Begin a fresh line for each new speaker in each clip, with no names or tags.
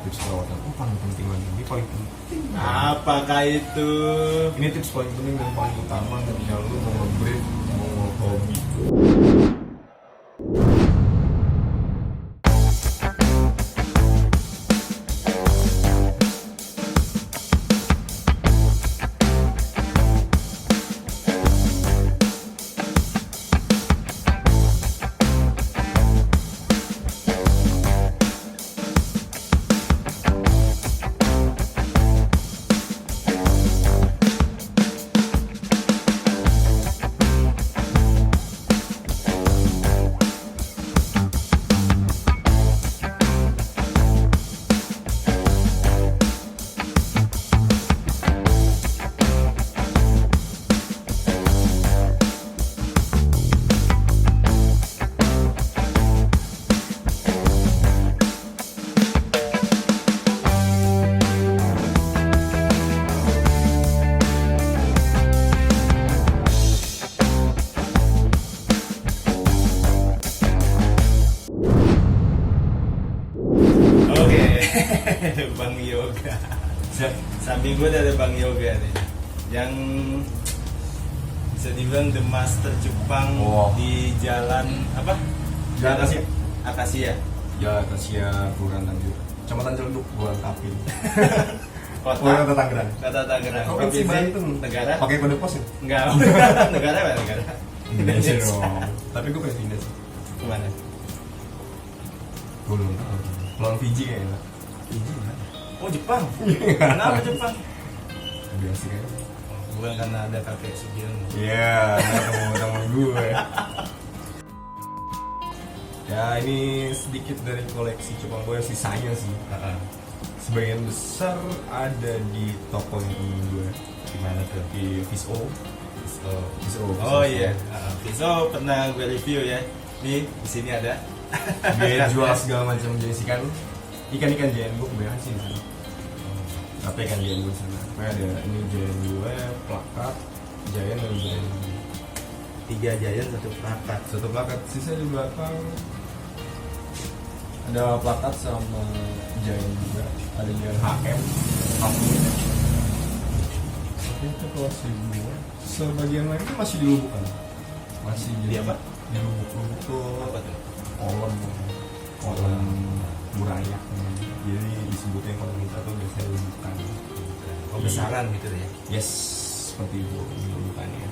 tips perawatan. Oh, paling penting lagi. Ini paling penting.
Apakah itu?
Ini tips paling penting dan paling utama ketika lu mau nge-break, mau hobi.
Bang Yoga. Samping gue ada Bang Yoga nih, yang bisa dibilang the master Jepang. Di jalan apa?
Jalan Akasia.
Akasia.
Jalan Akasia, Kelurahan Tanjung, Kecamatan Ciledug, Kelurahan Kapil.
Kota
Tangerang.
Kota Tangerang.
Provinsi Banten.
Negara?
Pakai kode pos ya?
Enggak. Negara apa negara?
Indonesia dong. Tapi gue pengen pindah sih.
Kemana?
Gue belum tahu. Pulau Fiji kayaknya.
Fiji mana? Oh, Jepang. Kenapa Jepang?
Biasa kayaknya.
Bukan karena ada kakek Sugiono.
Iya, teman-teman gue. Ya, ini sedikit dari koleksi Jepang gue, sisanya sih. Sebagian besar ada di toko yang temen gue.
Gimana tuh?
Di Viso.
Oh iya, Viso pernah gue review ya. Nih di sini ada.
Dia jual segala macam jenis ikan giant gue kebanyakan sih di sana. Tapi ikan giant gue di sana. Ada ini giant gue, plakat, giant dan giant.
3 giant, 1 plakat.
Satu plakat, sisa di belakang. Ada plakat sama giant juga. Ada giant HM. Tapi itu kelas dua. Sebagian lain itu masih di Lubuk kan? Masih
Di apa?
Di Lubuk tuh
Apa tuh?
kolam burayak. Jadi disebutnya kalau kita tuh biasanya lubukan.
Oh, besaran gitu ya?
Yes, seperti itu lubukannya.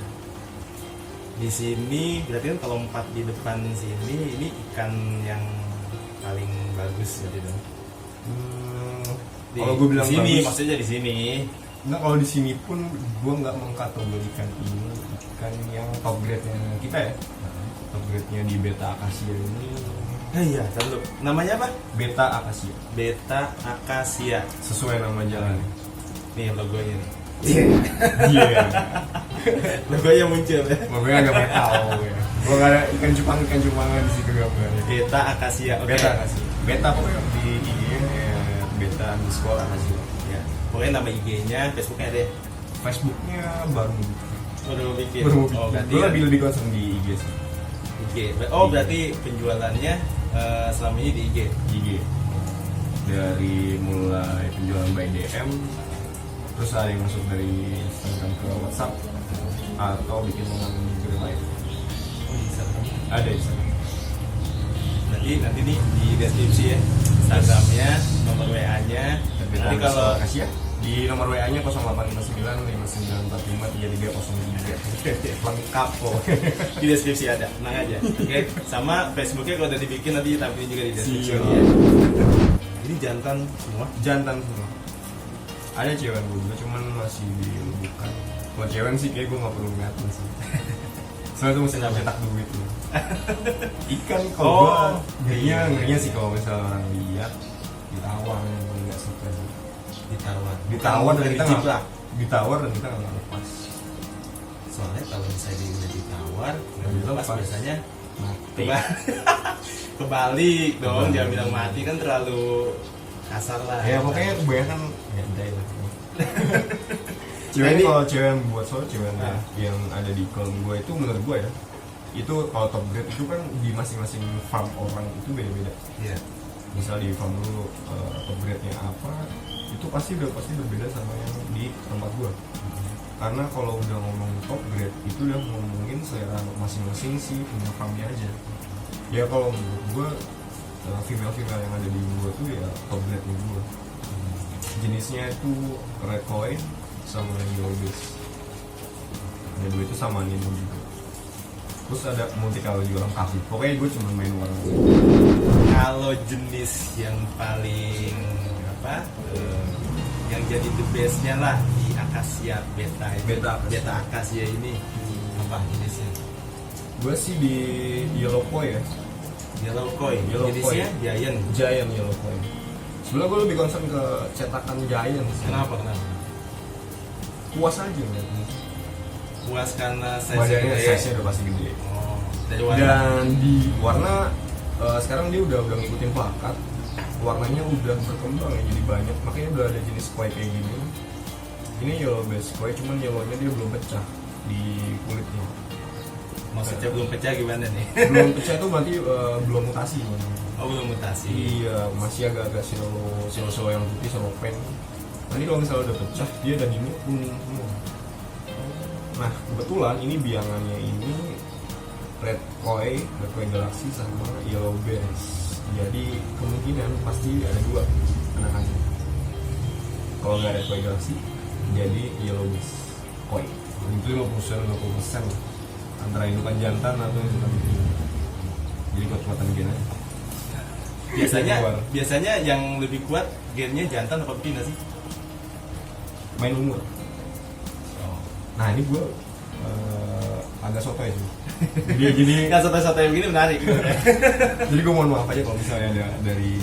Di sini berarti kan kalau 4 di depan sini ini ikan yang paling bagus gitu dong.
Kalau gue bilang
di sini,
bagus,
maksudnya di sini.
Nah, kalau di sini pun gue nggak mengkategorikan ini ikan yang top grade-nya kita ya. Top grade-nya di Beta Akasia ini.
Iya, dulu. Namanya apa?
Beta Akasia.
Beta Akasia.
Sesuai nama jalan.
Nih logonya nih.
Iya.
Logonya muncul ya.
Logonya agak metal ya. Gue nggak ada ikan Jepangan di situ gambarnya.
Beta Akasia. Oke.
Beta Akasia. Beta pokoknya di IG ya, Beta _ Akasia.
Ya. Pokoknya nama IG-nya, Facebook-nya deh.
Facebooknya baru
bikin. Oh, berarti
gue lebih concern di IG sih.
IG. Oh, berarti penjualannya selama ini di IG.
IG. Dari mulai penjualan by DM, terus ada yang masuk dari Instagram ke WhatsApp, atau bikin melalui Google Live.
Oh, bisa.
Ada di sana.
Berarti nanti nih di deskripsi ya Instagramnya, nomor WA-nya. Nanti kalau
kasih ya di nomor WA-nya 0859 5945 3303. Lengkap kok.
di deskripsi ada, tenang aja. Oke. Sama Facebooknya kalau udah dibikin nanti tampilin juga di deskripsi.
Siap.
Ya. Ini jantan semua.
Jantan semua. Ada cewek gue juga, cuman masih dilubukan. Kalau cewek sih kayak gue gak perlu ngeliatin sih. Soalnya itu mesti cetak duit loh. Ikan kalau gue ngerinya sih kalau misalnya orang lihat ditawar, gue nggak suka sih. Ditawar dan kita nggak lepas.
Soalnya kalau misalnya dia udah ditawar nggak lepas biasanya
mati.
Kebalik dong, jangan bilang mati kan terlalu kasar lah.
Ya pokoknya kebanyakan ya udah lah. Cewek kalau cewek yang buat cewek yang ada di kolom gue itu menurut gue ya, itu kalau top grade itu kan di masing-masing farm orang itu beda-beda.
Iya.
misal di farm lu top grade-nya apa, itu pasti berbeda sama yang di tempat gua. Karena kalau udah ngomong top grade itu udah ngomongin selera masing-masing sih punya farmnya aja. Ya kalau menurut gua female yang ada di gua tuh ya top grade-nya gua. Jenisnya itu red koi sama yellow base. Ada dua itu sama Nemo juga. Terus ada multi color juga lengkap sih. Pokoknya gue cuma main warna.
Kalau jenis yang paling apa? Yang jadi the best-nya lah di Acacia beta ini. Beta Acacia ini apa jenisnya?
Gue sih di yellow koi ya.
Yellow koi.
Yellow
Jenisnya
koi.
Giant
Yellow koi. Sebenarnya gue lebih concern ke cetakan Giant sih.
Kenapa?
Puas aja ya.
Puas karena
Badannya
size-nya
size-nya udah pasti gede.
Oh, dari warna.
Dan di warna sekarang dia udah ngikutin plakat. Warnanya udah berkembang ya, jadi banyak. Makanya udah ada jenis koi kayak gini. Ini yellow base koi, cuman yellownya dia belum pecah di kulitnya.
Maksudnya belum pecah gimana nih?
Belum pecah itu berarti belum mutasi.
Oh, belum mutasi.
Iya, masih agak-agak silo yang putih sama pink. Nanti kalau misalnya udah pecah, dia dan ini kuning semua. Nah, kebetulan ini biangannya ini red koi galaxy sama yellow base. Jadi kemungkinan pasti ada dua anak-anak. Kalau nggak red koi galaxy, jadi yellow base koi. Itu 50% antara indukan jantan atau indukan betina. Jadi kuat-kuatan gen aja.
Biasanya yang lebih kuat gennya jantan apa betina sih?
Main umur. Nah ini gue agak sotoy sih. jadi
Yang soto-soto yang begini menarik.
jadi gue mohon maaf aja kalau misalnya ada dari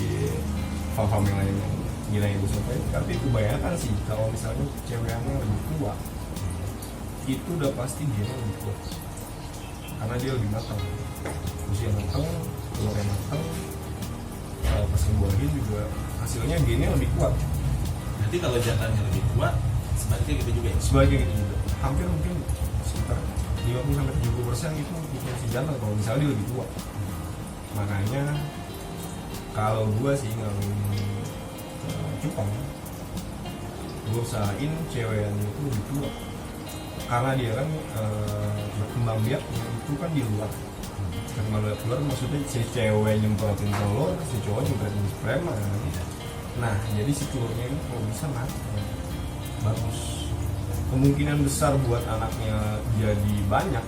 farm yang lain yang nilainya gue sotoy. Tapi kebanyakan sih kalau misalnya ceweknya lebih tua, itu udah pasti dia lebih kuat. Karena dia lebih matang, usia matang, telurnya matang, pas ngebuahin juga hasilnya gennya lebih kuat.
Nanti kalau jantannya lebih kuat, sebaliknya gitu juga ya?
Sebaliknya gitu juga. Hampir mungkin sekitar 50-70% itu si jantan kalau misalnya dia lebih tua. Makanya kalau gua sih ngawin cupang, gua usahain ceweknya itu lebih tua. Karena dia kan berkembang biaknya itu kan di luar. Berkembang biak luar maksudnya si cewek nyemprotin telur, si cowok nyemprotin sperma. Nah, jadi si telurnya ini kalau bisa matang, bagus. Kemungkinan besar buat anaknya jadi banyak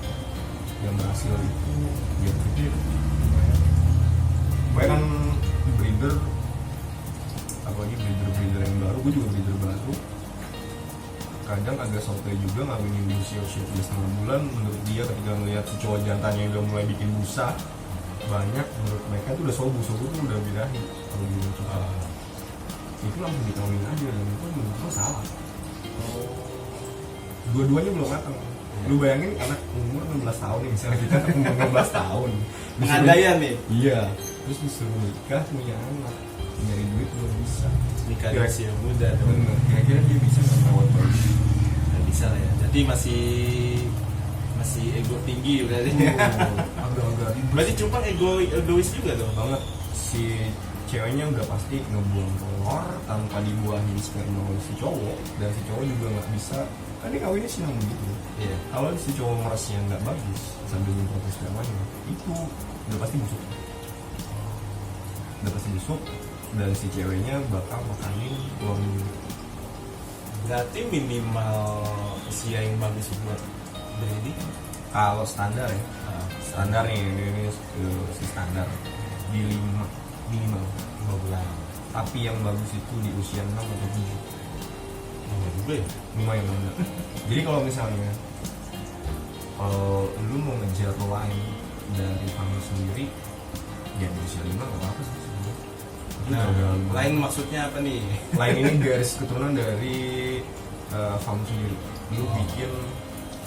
yang berhasil itu dia gede. Gue kan breeder, apalagi breeder yang baru, gue juga breeder baru. Kadang agak sotoy juga ngawinin usia 3,5 bulan. Menurut dia ketika melihat si cowok jantannya udah mulai bikin busa banyak, menurut mereka itu udah sobu tuh udah birahi kalau gitu. Itu langsung dikawin aja dan itu menurut gue salah. Dua-duanya belum matang. Lu bayangin anak umur 16 tahun nih, misalnya kita umur 16 tahun
Pengandaian nih?
Iya, terus disuruh nikah punya anak, nyari duit belum bisa.
Nikah di usia muda dong.
Bener, kira-kira dia bisa nggak merawat bayi?
Nggak bisa lah ya, jadi masih ego tinggi berarti.
Agak-agak ribet.
Berarti cupang egois juga dong?
Banget. Si ceweknya udah pasti ngebuang telur tanpa dibuahin sperma oleh si cowok, dan si cowok juga nggak bisa. Kan dia kawinnya senang gitu.
Iya.
Kalau si cowok merasnya nggak bagus sambil nyemprotin spermanya, itu udah pasti busuk. Udah pasti busuk, dan si ceweknya bakal makanin uang.
Berarti minimal usia yang bagus buat breeding?
Kalau standar ya, standar nih ini si standar di 5 minimal
5 bulan.
Tapi yang bagus itu di usia 6 atau 7.
Oh juga ya?
Lumayan banget. Jadi kalau misalnya lu mau ngejar line dari kamu sendiri, ya di usia 5 nggak apa-apa sih sebenarnya.
Nah, lain maksudnya apa nih?
Line ini garis keturunan dari kamu sendiri. Lu bikin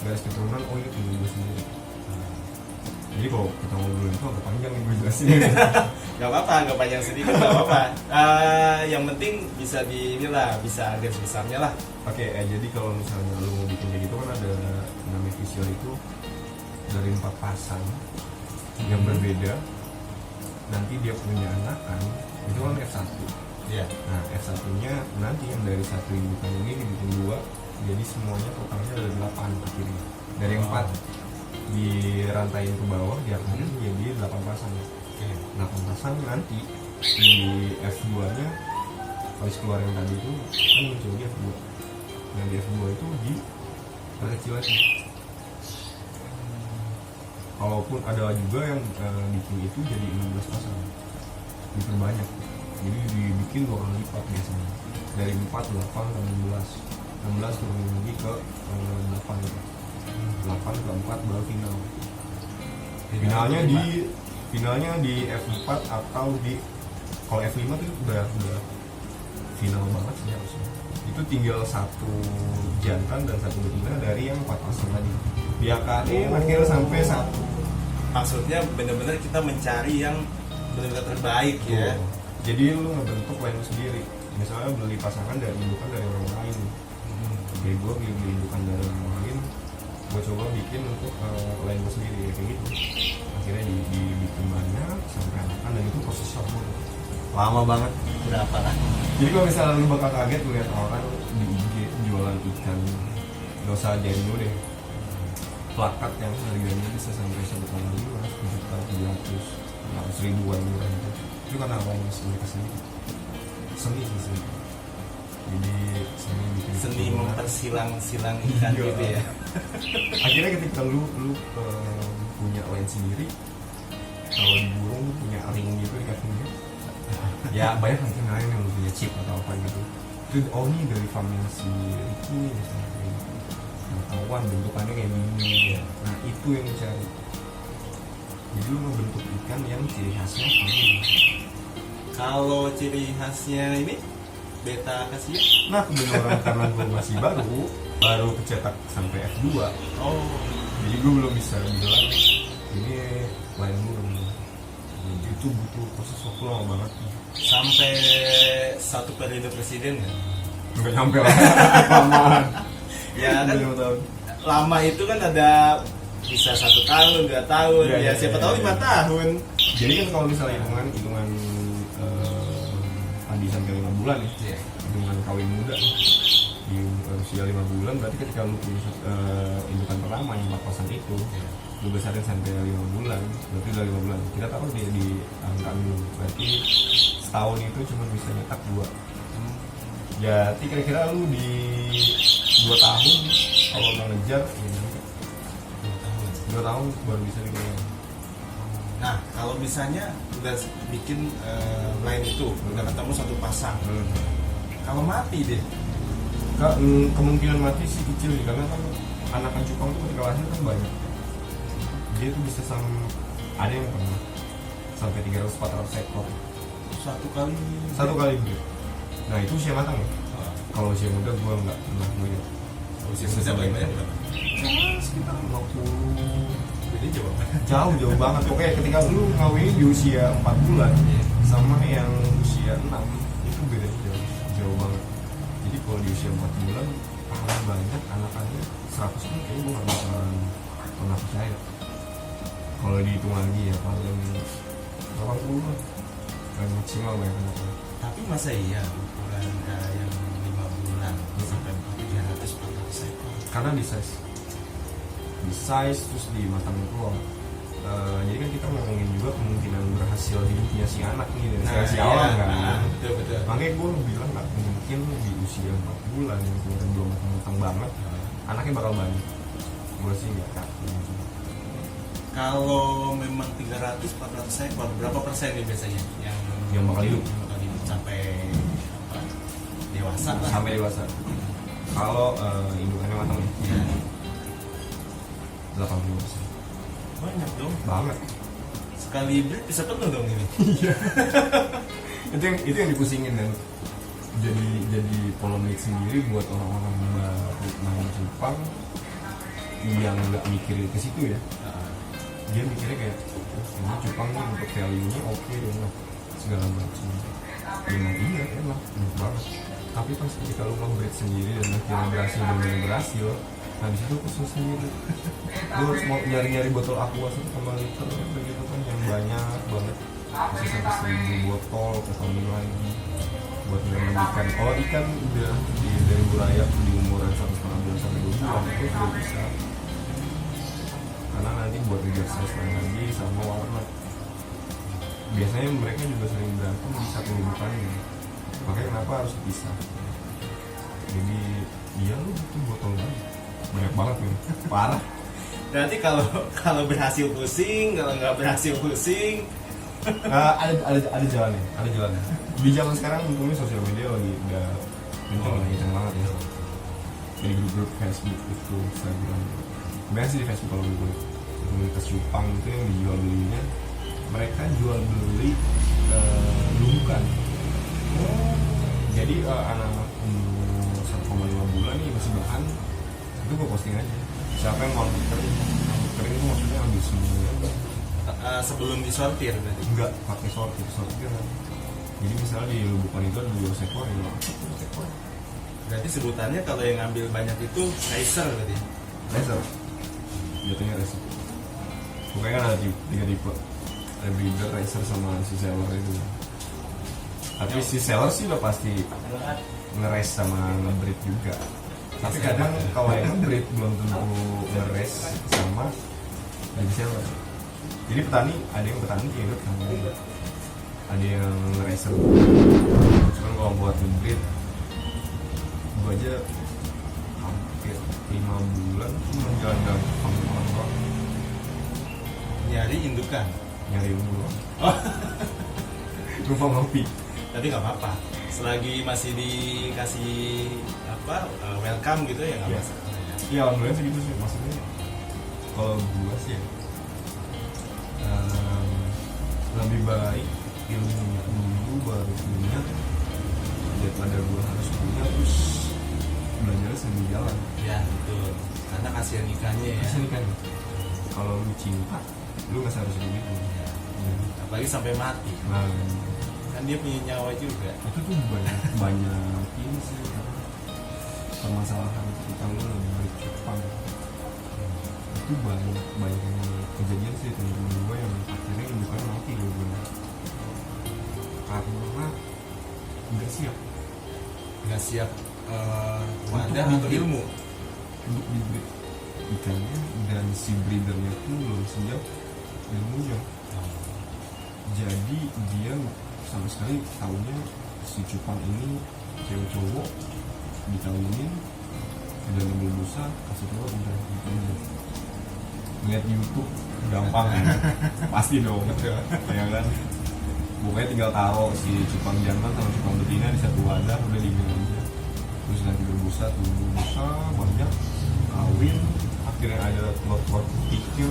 garis keturunan, oh ini punya gue sendiri. Jadi kalau kita ngobrolin itu agak panjang nih gue jelasin.
Gak apa-apa, agak panjang sedikit gak apa-apa. Yang penting bisa bisa garis besarnya lah.
Oke, jadi kalau misalnya lu mau bikin kayak gitu kan ada namanya visual itu dari 4 pasang yang berbeda. Nanti dia punya anak kan, itu kan F1.
Iya.
Nah F1 nya nanti yang dari satu indukan ini dibikin 2, jadi semuanya totalnya ada 8 akhirnya. Dari 4 dirantain ke bawah diakuin jadi 8 pasang. 8 pasang nanti di F2 nya pas keluar yang tadi itu kan muncul di F2. Nah di F2 itu di perkecil lagi. Kalaupun ada juga yang bikin itu jadi 16 pasang, diperbanyak. Jadi dibikin 2 kali lipat biasanya. Dari 4, 8, ke 16 turun lagi ke 8 gitu. 8 ke 4 baru final. Finalnya di F4 atau di kalau F5 tuh udah final banget sih harusnya. Itu tinggal 1 jantan dan 1 betina dari yang 4 pasang tadi. Diakarin akhirnya sampai 1.
Maksudnya benar-benar kita mencari yang benar-benar terbaik ya.
Jadi lu ngebentuk line lu sendiri. Misalnya beli pasangan dari indukan dari orang lain. Jadi gue beli indukan dari orang lain, gue coba bikin untuk line gue sendiri ya, kayak gitu. Akhirnya dibikin banyak sampai anakan dan itu prosesnya lama banget.
Berapa lah?
Jadi kalau misalnya lu bakal kaget lihat orang di IG jualan ikan, gak usah jadi dulu deh. Plakat yang harganya bisa sampai 1,5 juta, 700 ribuan murah itu karena awalnya mereka sendiri seni. Jadi
seni mempersilang-silang ikan gitu ya.
Akhirnya ketika lu punya line sendiri, kalau di burung lu punya ring gitu di kakinya, ya banyak kan lain yang lu punya chip atau apa gitu. Itu ini dari farmnya si Ricky misalnya, pengetahuan bentukannya kayak gini. Nah itu yang dicari. Jadi lu membentuk ikan yang ciri khasnya ini.
Kalau ciri khasnya ini beta akasia.
Nah kebenaran karena gue masih baru kecetak sampai F2. Jadi gue belum bisa bilang ini lain burung. Itu butuh proses waktu lama banget.
Sampai 1 periode presiden ya?
Nggak nyampe lah. Lamaan.
Ya kan lama itu kan ada bisa 1 tahun, 2 tahun, ya siapa tahu 5 tahun.
Jadi kan kalau misalnya hitungan padi sampai 5 bulan ya, hitungan kawin muda di usia 5 bulan, berarti ketika lu punya indukan pertama yang 4 pasang itu, lu besarin sampai 5 bulan, berarti udah 5 bulan. Kita taruh dia di angka dulu, berarti setahun itu cuma bisa nyetak 2. Jadi kira-kira lu di 2 tahun kalau mau ngejar ya, 2 tahun baru bisa dibayar.
Nah kalau misalnya udah bikin line itu udah ketemu 1 pasang, kalau mati deh,
kemungkinan mati sih kecil nih, karena kan anakan cupang tuh ketika lahir kan banyak. Dia tuh bisa ada yang pernah sampai 300-400 ekor satu kali breed. Nah itu usia matang ya. Kalau usia muda gue nggak pernah melihat.
usia muda banyak berapa?
Sekitar 50.
Jadi
jauh banget. Pokoknya ketika lu ngawinin di usia 4 bulan sama yang usia 6 itu beda jauh banget. Jadi kalau di usia 4 bulan paling banyak anakannya 100 pun kayaknya gue nggak pernah percaya. Kalau dihitung lagi ya paling 80 lah paling maksimal banyak anaknya.
Tapi masa iya ukuran yang 5 bulan sampai 300-400 ekor?
Karena di size terus di matang peluang. Jadi kan kita ngomongin juga kemungkinan berhasil hidupnya si anak nih dari si awal kan.
Betul.
Makanya gue bilang nggak mungkin di usia 4 bulan yang kemudian belum matang banget anaknya bakal banyak. Gue sih nggak yakin.
Kalau memang 300-400 ekor, berapa persen nih biasanya
yang bakal hidup?
Sampai dewasa lah.
Sampai dewasa. Kalau indukannya matang ya 80%.
Banyak dong.
Banget.
Sekali breed bisa penuh dong ini.
Iya. itu yang dipusingin dan jadi polemik sendiri buat orang-orang baru main cupang yang nggak mikirin ke situ ya. Dia mikirnya kayak ini cupang nih untuk value-nya oke dong lah segala macam. Memang iya enak banget. Tapi pas ketika lu nge-breed sendiri dan akhirnya berhasil, nah disitu pusing sendiri. Lu harus mau nyari-nyari botol aqua 1,5 liter begitu kan yang banyak banget. bisa sampai 1.000 botol ke tahun lagi buat menanam ikan. Kalau ikan udah dari layak di umuran 1,5 bulan sampai 2 bulan itu sudah bisa, karena nanti buat ngejar size lagi sama warna. Biasanya mereka juga sering berantem di satu lubangnya, makanya kenapa harus dipisah. Jadi dia lu butuh botol banyak banget nih, parah.
Berarti kalau berhasil pusing, kalau nggak berhasil pusing.
Ada jalannya, Di zaman sekarang untungnya sosial media lagi udah kenceng banget ya. Jadi grup-grup Facebook itu, Instagram. Biasanya di Facebook kalau gue komunitas cupang itu yang dijual belinya, mereka jual beli lumkan. Jadi anak-anak umur 1,5 bulan nih masih bahan, itu gue posting aja. Siapa yang mau ambil kering? Ambil kering itu maksudnya ambil semuanya.
Sebelum disortir berarti?
Enggak, pakai sortir. Jadi misalnya di lubukan itu ada 2 ekor, ya 1 ekor.
Berarti sebutannya kalau yang ngambil banyak itu racer berarti?
Racer. Jatuhnya racer. Pokoknya kan ada 3 tipe. Ada breeder, racer, sama si seller itu. Tapi si seller sih udah pasti nge-race sama nge-breed juga. Tapi kadang kalau yang nge-breed belum tentu nge-race sama lagi seller. Jadi petani, ada yang petani kayak gitu, ada yang nge-racer. Cuman kalau buat nge-breed, gue aja hampir 5 bulan cuma jalan-jalan ke kampung orang,
nyari indukan?
nyari ilmu doang.
Oh.
Lupa ngopi.
Tapi nggak apa-apa, selagi masih dikasih welcome gitu ya nggak masalah ya.
Iya, alhamdulillah segitu sih maksudnya. Kalau gue sih ya, lebih baik ilmunya dulu baru punya daripada gue harus punya terus belajar sambil jalan.
Ya betul, karena kasihan ikannya ya.
Kasihan ikan. Kalau lu cinta, lu nggak seharusnya gitu.
Ya. Apalagi sampai mati.
Nah,
Kan dia punya nyawa juga.
itu tuh banyak ini sih permasalahan ketika lu beli cupang. Itu banyak kejadian sih temen-temen gue yang akhirnya indukannya mati gue karena
nggak siap wadah atau ilmu
untuk dibreed ikannya, dan si breedernya pun belum siap ilmunya. Jadi dia sama sekali tahunya si cupang ini cewek cowok dikawinin dan ngambil busa kasih keluar udah gitu aja. Ngeliat di YouTube gampang kan? Pasti dong ya kan. Pokoknya tinggal taruh si cupang jantan sama cupang betina di satu wadah, udah digini aja. Terus nanti berbusa, tumbuh busa banyak, kawin, akhirnya ada telur-telur putihnya.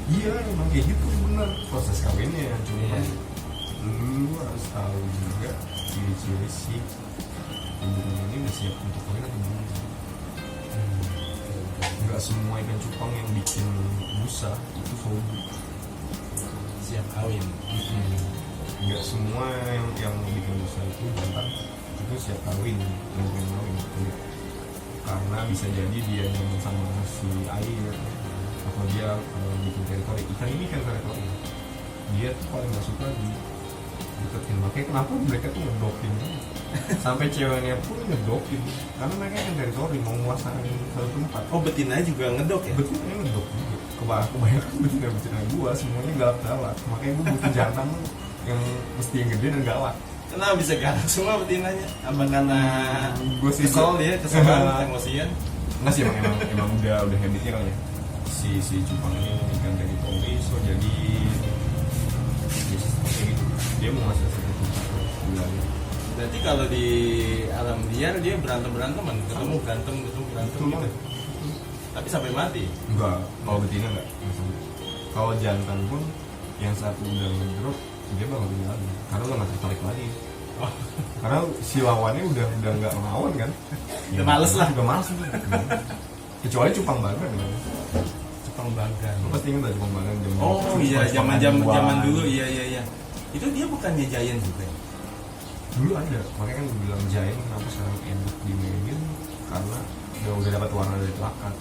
Iya emang kayak gitu bener proses kawinnya. Cuma lu harus tahu juga ciri-ciri si induknya ini udah siap untuk kawin atau belum. Nggak semua ikan cupang yang bikin busa itu sobi
siap kawin.
Nggak semua yang bikin busa itu jantan itu siap kawin, yang pengen kawin. Karena bisa jadi dia nyaman sama si air atau dia bikin teritori. Ikan ini kan teritori, dia tuh paling nggak suka di deketin. Makanya kenapa mereka tuh ngedokin sampai ceweknya pun ngedokin, karena mereka kan teritori mau menguasai satu tempat.
Oh betina juga ngedok ya?
Betina ngedok juga. Kebanyakan betina gua semuanya galak-galak. Makanya gua butuh jantan yang mesti yang gede dan galak.
Kenapa bisa galak semua betinanya? Apa karena
Gua sih
kesel banget, emosian?
Enggak sih, emang udah habitnya kali ya. Si cupang ini ikan dari tori, so jadi seperti gitu. Dia mau masuk satu bulan.
Berarti kalau di alam liar dia berantem ketemu berantem gitu. Tapi sampai mati?
Enggak, kalau betina enggak sampai. Kalau jantan pun yang satu udah ngedrop, dia bakal tinggal karena udah nggak tertarik lagi.
Oh.
Karena si lawannya udah nggak melawan kan.
Udah males lah.
Udah males udah. Kecuali cupang bagan kan.
Cupang bagan.
Lu pasti ingat cupang bagan zaman.
Oh iya, zaman dulu iya. Itu dia bukannya giant juga ya?
Dulu ada, makanya kan gue bilang giant kenapa sekarang enak dimainin, karena udah dapat warna dari telakat.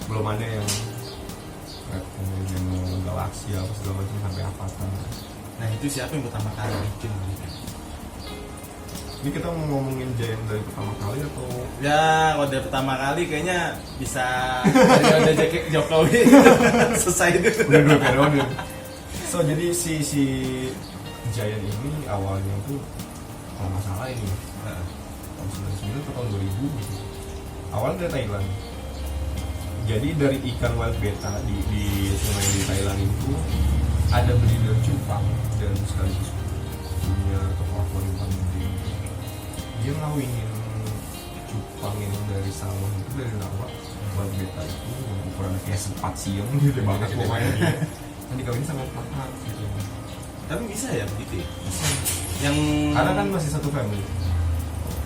Belum ada yang galaksi apa segala macam sampai avatar.
Nah itu siapa yang pertama kali bikin gitu?
Ini kita mau ngomongin Giant dari pertama kali atau
Ya kalau dari pertama kali kayaknya bisa ada jaket Jokowi selesai itu.
udah 2 periode. So jadi si Giant ini awalnya tuh kalau nggak salah ini tahun 99 atau tahun 2000 gitu. Awalnya dari Thailand. Jadi dari ikan wild betta di sungai di Thailand itu ada breeder cupang dan sekaligus punya toko akuarium paling gede. Dia ngawinin cupang yang dari sawah itu dari rawa wild betta itu yang ukurannya kayak sepat siang gitu banget pokoknya dia. Kan dikawinin sama pelat gitu.
Tapi bisa ya begitu ya? Yang
Karena kan masih satu family.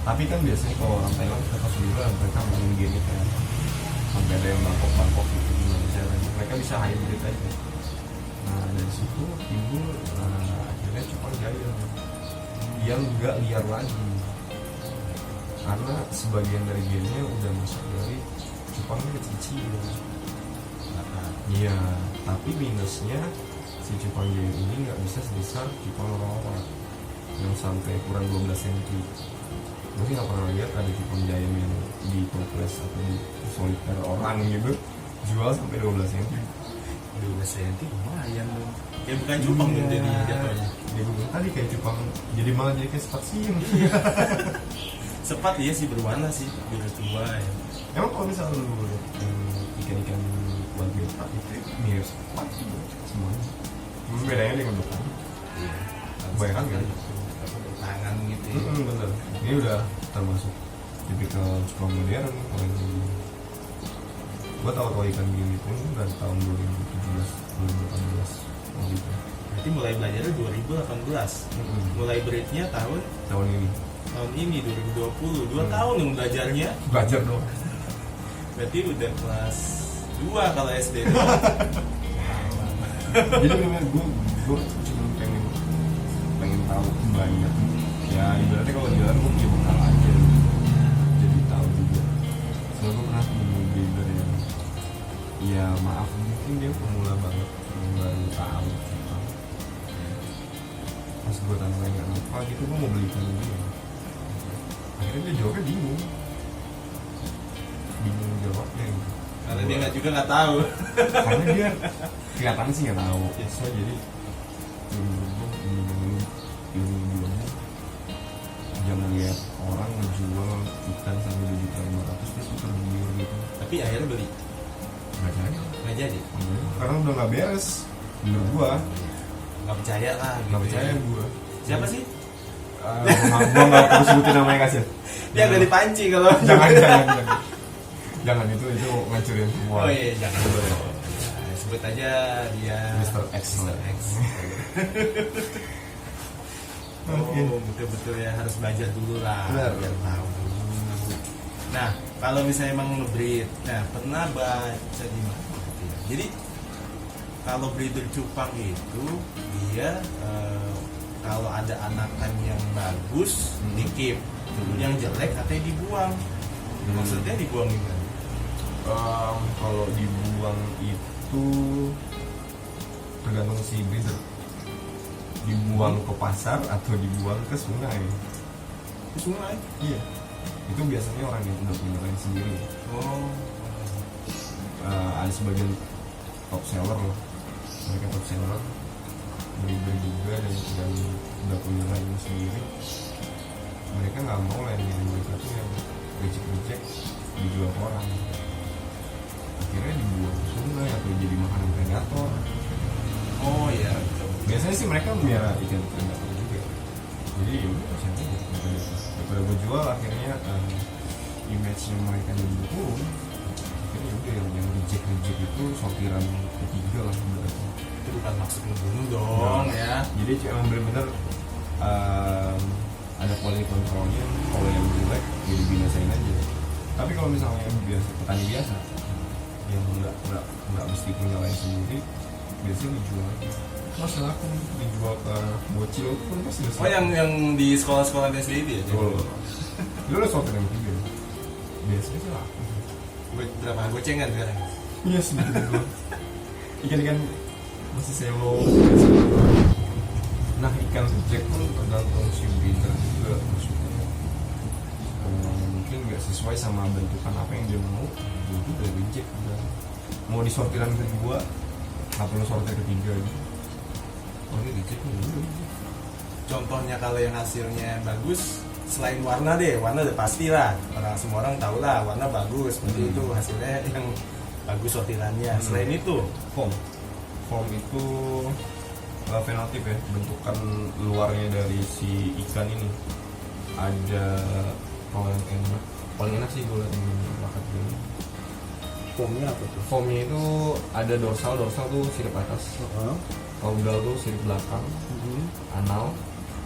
Tapi kan biasanya kalau orang Thailand kita sendiri mereka main gini kan sampai ada yang bangkok gitu gimana caranya mereka bisa hybrid aja. Nah dari situ timbul akhirnya cupang giant yang nggak liar lagi karena sebagian dari gennya udah masuk dari cupangnya kecil. Iya, tapi minusnya si cupang giant ini nggak bisa sebesar cupang rawa yang sampai ukuran 12 cm. Gue sih nggak pernah lihat ada cupang giant yang di toples atau di soliter orang gitu jual sampai 12 cm.
12 cm lumayan dong. Kayak bukan cupang dong jadi jatuhnya.
Dia bilang tadi kayak cupang, jadi malah jadi kayak sepat siang.
Sepat iya sih berwarna sih, biru tua ya.
Emang kalau misalnya lu lihat ikan-ikan wild betta itu mirip sepat juga semuanya. Cuma bedanya dengan bentuknya.
Iya.
Kebanyakan kan?
Tangan gitu ya.
Bener. Ini udah termasuk tipikal cupang modern kalau yang ini. Gua tahu ikan gini pun dari tahun 2017, 2018 gitu.
Berarti mulai belajarnya 2018. Mulai breednya tahun
Tahun ini
2020. 2 tahun dong belajarnya.
belajar dong.
Berarti udah kelas 2 kalau SD dong.
Jadi memang gue cuma pengen tahu banyak. Ya ibaratnya kalau jalan gue punya bekal aja. Jadi tahu juga. Soalnya gue pernah ketemu breeder yang ya maaf mungkin dia pemula banget, baru tahu gitu. Pas gue tanya apa gitu, gue mau beli ikan dia. Akhirnya dia jawabnya bingung jawabnya gitu.
Karena dia nggak tahu.
Karena dia kelihatan sih nggak tahu. So jadi ilmu jualnya jangan lihat orang menjual ikan sampai 2.500.000 terus itu tergiur gitu.
Tapi akhirnya beli. Nggak jadi.
Karena udah nggak beres menurut gua.
Nggak percaya lah.
Nggak
Gitu
percaya
ya.
gua.
Siapa sih?
Gua nggak perlu sebutin namanya kasih.
Dia nggak dipancing kalau.
Jangan itu ngancurin semua.
Oh iya jangan. Nah, sebut aja dia
Mr. X.
Oh betul-betul ya harus belajar dulu lah.
Benar.
Biar tahu dulu. Nah kalau misalnya emang nge-breed, nah pernah baca di mana? Jadi kalau breeder cupang itu dia kalau ada anakan yang bagus dikip, yang jelek katanya dibuang. Maksudnya dibuang gimana?
Kalau dibuang itu tergantung si breeder. Dibuang ke pasar atau dibuang ke sungai.
Ke sungai?
Iya. Itu biasanya orang yang udah punya lain sendiri.
Oh.
Ada sebagian top seller loh. Mereka top seller breeder juga dan udah punya lain sendiri. Mereka nggak mau lain yang mereka tuh yang reject dijual ke orang. Akhirnya dibuang ke sungai atau jadi makanan predator.
Oh iya.
Biasanya sih mereka punya ikan predator juga. Jadi ya udah siapa daripada gue jual akhirnya image-nya mereka jadi turun. Akhirnya ya udah yang reject itu sortiran ketiga lah berarti.
Itu bukan maksud ngebunuh dong ya.
Jadi emang bener-bener ada quality controlnya. Kalau yang jelek jadi binasain aja. Tapi kalau misalnya yang biasa petani biasa yang nggak mesti punya lain sendiri, biasanya dijual. Masalah aku dijual ke bocil pun pasti bisa.
Oh yang di sekolah-sekolah SD itu ya?
Betul. Lu udah sortir yang tiga. Biasanya sih laku.
Berapa gocengan sekarang?
Iya sih. Ikan-ikan masih selo. Nah ikan reject pun tergantung si breeder juga maksudnya. Mungkin nggak sesuai sama bentukan apa yang dia mau, itu udah reject udah. Mau di sortiran kedua, nggak perlu sortir ketiga gitu. Oh ini reject nih, udah reject.
Contohnya kalau yang hasilnya bagus, selain warna deh, warna udah pasti lah, semua orang tahu lah warna bagus, seperti itu hasilnya yang bagus sortirannya. Selain itu
form itu fenotip ya, bentukan luarnya dari si ikan ini. Ada paling enak sih gue liat yang plakat ini.
formnya apa tuh?
Formnya itu ada dorsal tuh sirip atas, caudal tuh sirip belakang, anal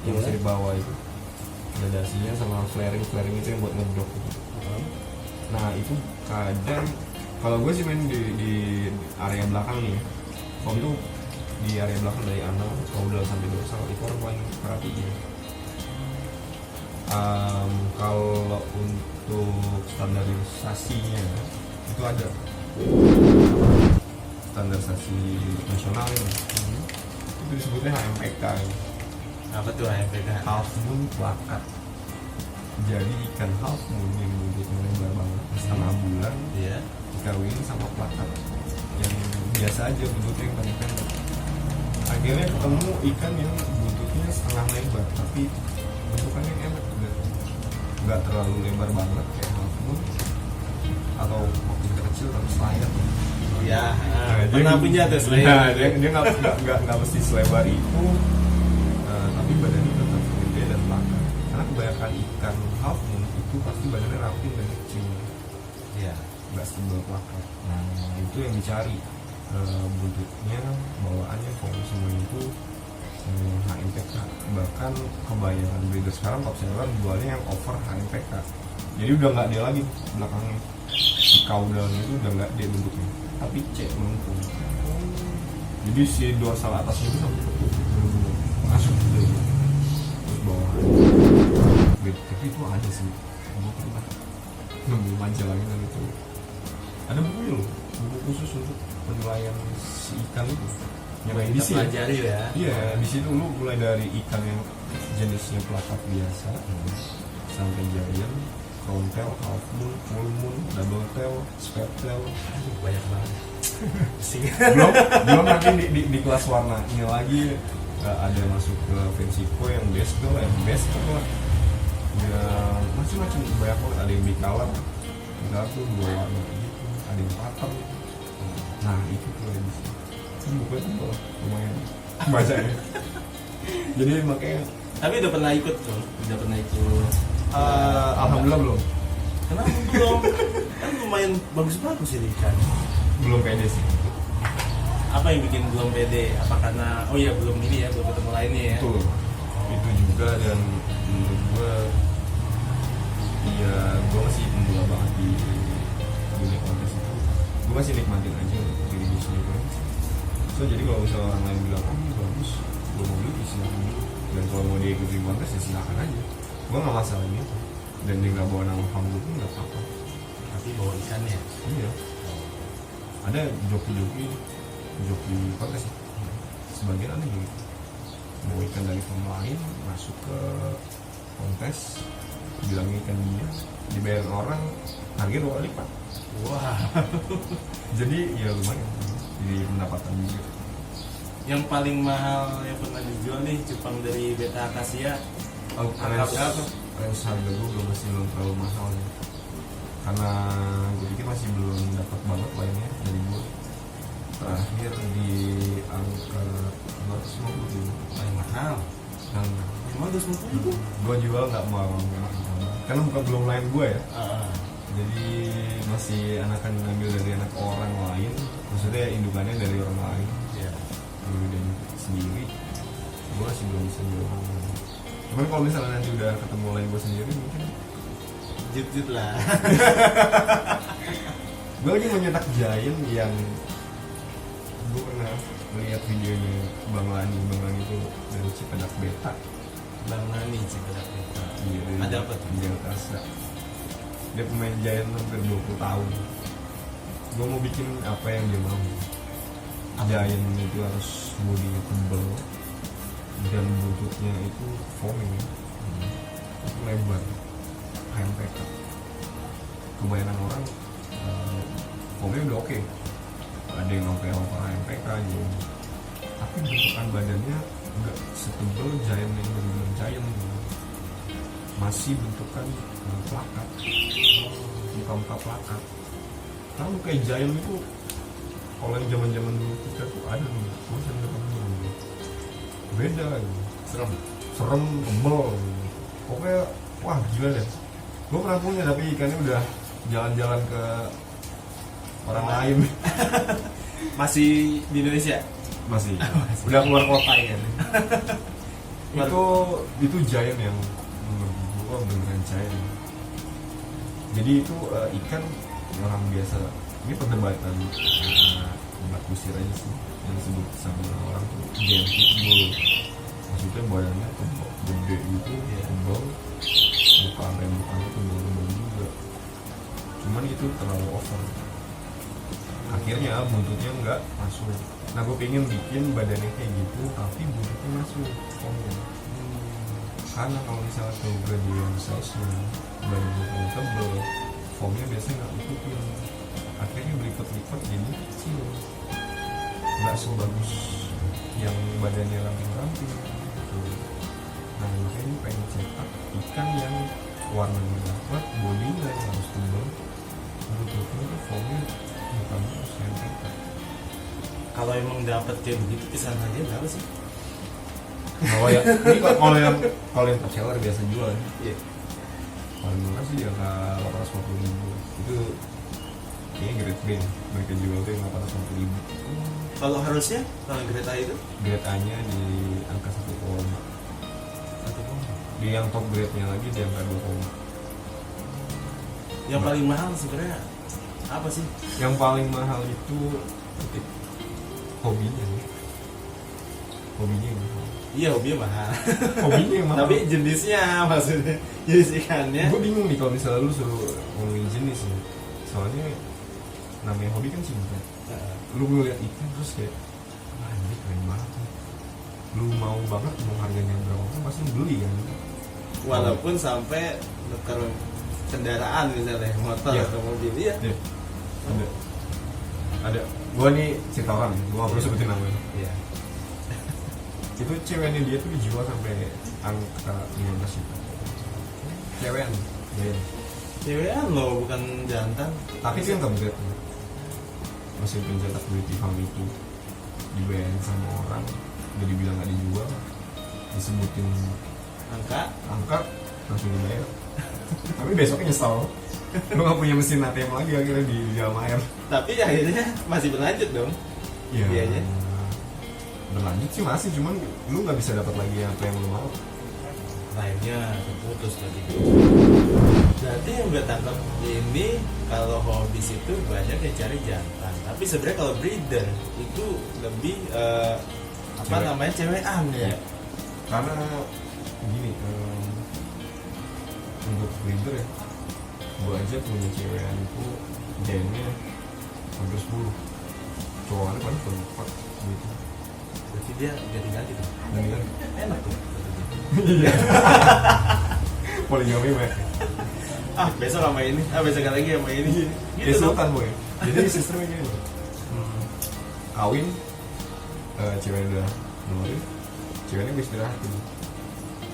yang sirip bawah itu, gradasinya sama flaring itu yang buat ngedrop gitu. Nah itu kadang kalau gue sih main di area belakang nih, form tuh di area belakang dari anal, caudal sampai dorsal itu orang paling perhatiin. Kalau untuk standarisasinya itu ada standarisasi nasional ini, itu disebutnya HMPK.
Apa tuh HMPK?
Half moon plakat. Jadi ikan half moon yang bentuknya lebar banget setengah bulan,
Iya.
dikawinin sama plakat yang biasa aja bentuknya yang pendek-pendek. Akhirnya ketemu ikan yang buntutnya setengah lebar tapi bentukannya enak juga, nggak terlalu lebar banget kayak half moon atau makin kecil tapi selayar.
Ya,
Dia-
pernah punya tuh selain.
Nah, dia nggak mesti selebar itu, tapi badannya tetap gede dan plakat. Karena kebanyakan ikan half moon itu pasti badannya ramping dan kecil,
Iya.
nggak sebel plakat. Nah itu yang dicari, buntutnya, bawaannya, form semua itu HMPK. Bahkan kebanyakan breeder sekarang top seller jualnya yang over HMPK. Jadi udah nggak dia lagi belakangnya, si caudalnya itu udah nggak dia bentuknya, tapi C melengkung. Jadi si dorsal atasnya itu sampai masuk gitu, terus bawah. Tapi itu ada sih, gue pernah nemu Majalangin itu. Ada bukunya loh, buku khusus untuk penilaian si ikan itu. Yang main di
Kita
sini.
pelajari ya.
Iya, di situ lu mulai dari ikan yang jenisnya plakat biasa sampai giant, crown tail, half moon, full moon, double tail, square tail.
Banyak banget.
belum nanti di kelas warnanya lagi ada masuk ke fancy koi yang best lah, lah. Ya, macam-macam banyak banget. Ada yang bicolor tuh 2 warna gitu, ada yang pattern. Nah itu tuh di sini. Ini bukunya tuh lumayan bacanya. Jadi makanya
Tapi udah pernah ikut tuh, udah pernah ikut.
alhamdulillah belum
Kenapa belum? Kan lumayan bagus-bagus ini kan.
belum pede sih.
Apa yang bikin belum pede? Apa karena belum ini ya, belum ketemu lainnya ya?
Betul, itu juga. Dan menurut gue gue masih pemula banget di dunia kontes itu. Gue masih nikmatin aja untuk diri gue sendiri. So jadi kalau misalnya orang lain bilang ini bagus, gue mau beli silakan dulu. Dan kalau mau dia ikutin kontes ya silakan aja, gue nggak masalah gitu. Dan dia nggak bawa nama kamu pun nggak apa-apa.
Tapi bawa ikannya.
Iya, ada joki kontes ya. Sebagian ada gitu, mau ikan dari firm lain masuk ke kontes, bilang ikan dia, dibayar orang harga 2 kali lipat.
Wah.
Jadi ya lumayan, jadi pendapatan juga.
Yang paling mahal yang pernah dijual nih cupang dari Beta Akasia.
Range harga gue masih belum terlalu mahal ya. Karena gue pikir masih belum dapat banget lainnya dari gue. Terakhir di angka 250 ribu.
Paling mahal.
Nah,
Emang 250 ribu?
gue jual nggak mau karena bukan belum lain gue ya. Jadi masih anakan ngambil dari anak orang lain, maksudnya indukannya dari orang lain.
Iya.
Dan sendiri gue masih belum bisa jual. Cuman kalau misalnya nanti udah ketemu lain gue sendiri mungkin
Jut lah.
gue lagi menyetak giant yang gue pernah melihat videonya Bang Lani itu dari Cipedak Beta.
Bang Nani Cipedak Beta.
Iya,
Ada apa tuh?
Di Jakarta. Dia pemain giant hampir 20 tahun. Gue mau bikin apa yang dia mau. Giant itu harus bodinya tebal, dan buntutnya itu foaming, itu lebar kayak MPK. Kebanyakan orang foamnya udah oke, ada yang sampai over MPK gitu, tapi bentukan badannya nggak setebal giant yang benar-benar giant gitu. Masih bentukan plakat, muka-muka plakat. Kalau kayak giant itu, kalau yang zaman dulu kita tuh ada nih, gue sering ketemu gitu. Beda gitu. serem, tebel gitu. Pokoknya wah gila deh. Gue pernah punya tapi ikannya udah jalan-jalan ke orang lain.
Masih di Indonesia?
Masih. Udah keluar kota ya. itu giant yang menurut gue beneran giant. Jadi itu ikan orang biasa, ini perdebatan debat kusir aja sih yang disebut sama orang tuh giant pitbull. Maksudnya badannya tebal, gede gitu, tebal, mukanya tebal juga. Cuman itu terlalu over. Akhirnya buntutnya nggak masuk. Nah gue pengen bikin badannya kayak gitu, tapi buntutnya masuk. Karena kalau misalnya tuh gradient size-nya badannya tebal, foamnya biasanya nggak ikutin. Akhirnya berlipat-lipat jadi kecil, nggak sebagus yang badannya ramping-ramping gitu. Nah makanya pengen cetak ikan yang warnanya dapat, bodinya harus tebal, buntutnya tuh foamnya bukan harus MPK.
Kalau emang dapat kayak begitu kisaran harganya berapa sih?
Kalau ya, ini kalau yang seller biasa jual.
Iya.
Paling murah sih ya 850.000. Itu kayaknya grade B mereka jual tuh yang 850.000.
Kalau harusnya kalau grade A itu?
Grade A nya di angka 1,1. Di yang top grade nya lagi di angka 2.
Yang paling mahal sebenarnya apa sih?
Yang paling mahal itu hobinya nih. Hobinya yang mahal.
Iya, hobinya mahal.
Hobinya yang mahal.
Tapi jenisnya maksudnya, jenis ikannya.
Gue bingung nih kalau misalnya lu suruh ngomongin jenis ya. Soalnya namanya hobi kan simpel. Lu ngeliat ikan terus kayak, wah ini keren banget nih. Lu mau banget mau harganya berapa pun pasti lu beli kan.
Walaupun sampai nuker kendaraan misalnya, motor
Iya.
atau mobil, iya.
Ada. Gua nih cerita orang, gua nggak perlu sebutin namanya.
Iya.
Itu ceweknya dia tuh dijual sampai angka 15 juta. Cewekan, ya.
Cewekan loh, bukan jantan.
Tapi itu yang kebetulan masih pencetak duit di farm itu dibayarin sama orang, udah dibilang nggak dijual, disebutin angka langsung dibayar. Tapi besoknya nyesel, lu nggak punya mesin ATM lagi akhirnya di dalam air.
Tapi akhirnya masih berlanjut dong.
Iya.
Dianya.
Berlanjut sih masih, cuman lu nggak bisa dapat lagi apa yang lu mau.
Lainnya terputus tadi. Berarti yang gue tangkap ini kalau hobis itu banyak yang cari jantan. Tapi sebenarnya kalau breeder itu lebih
Cewek.
namanya cewekan ya.
Karena gini, untuk breeder ya, gua aja punya cewekan itu gennya hampir 10, cowoknya paling 4 gitu.
Berarti dia ganti-ganti tuh.
Dan kan
Enak tuh.
iya. Poligami banyak.
Besok sama ini, besok lagi sama ini.
Gitu sultan boy. Jadi sistemnya gini loh. Kawin, ceweknya udah ngeluarin, ceweknya gue istirahat dulu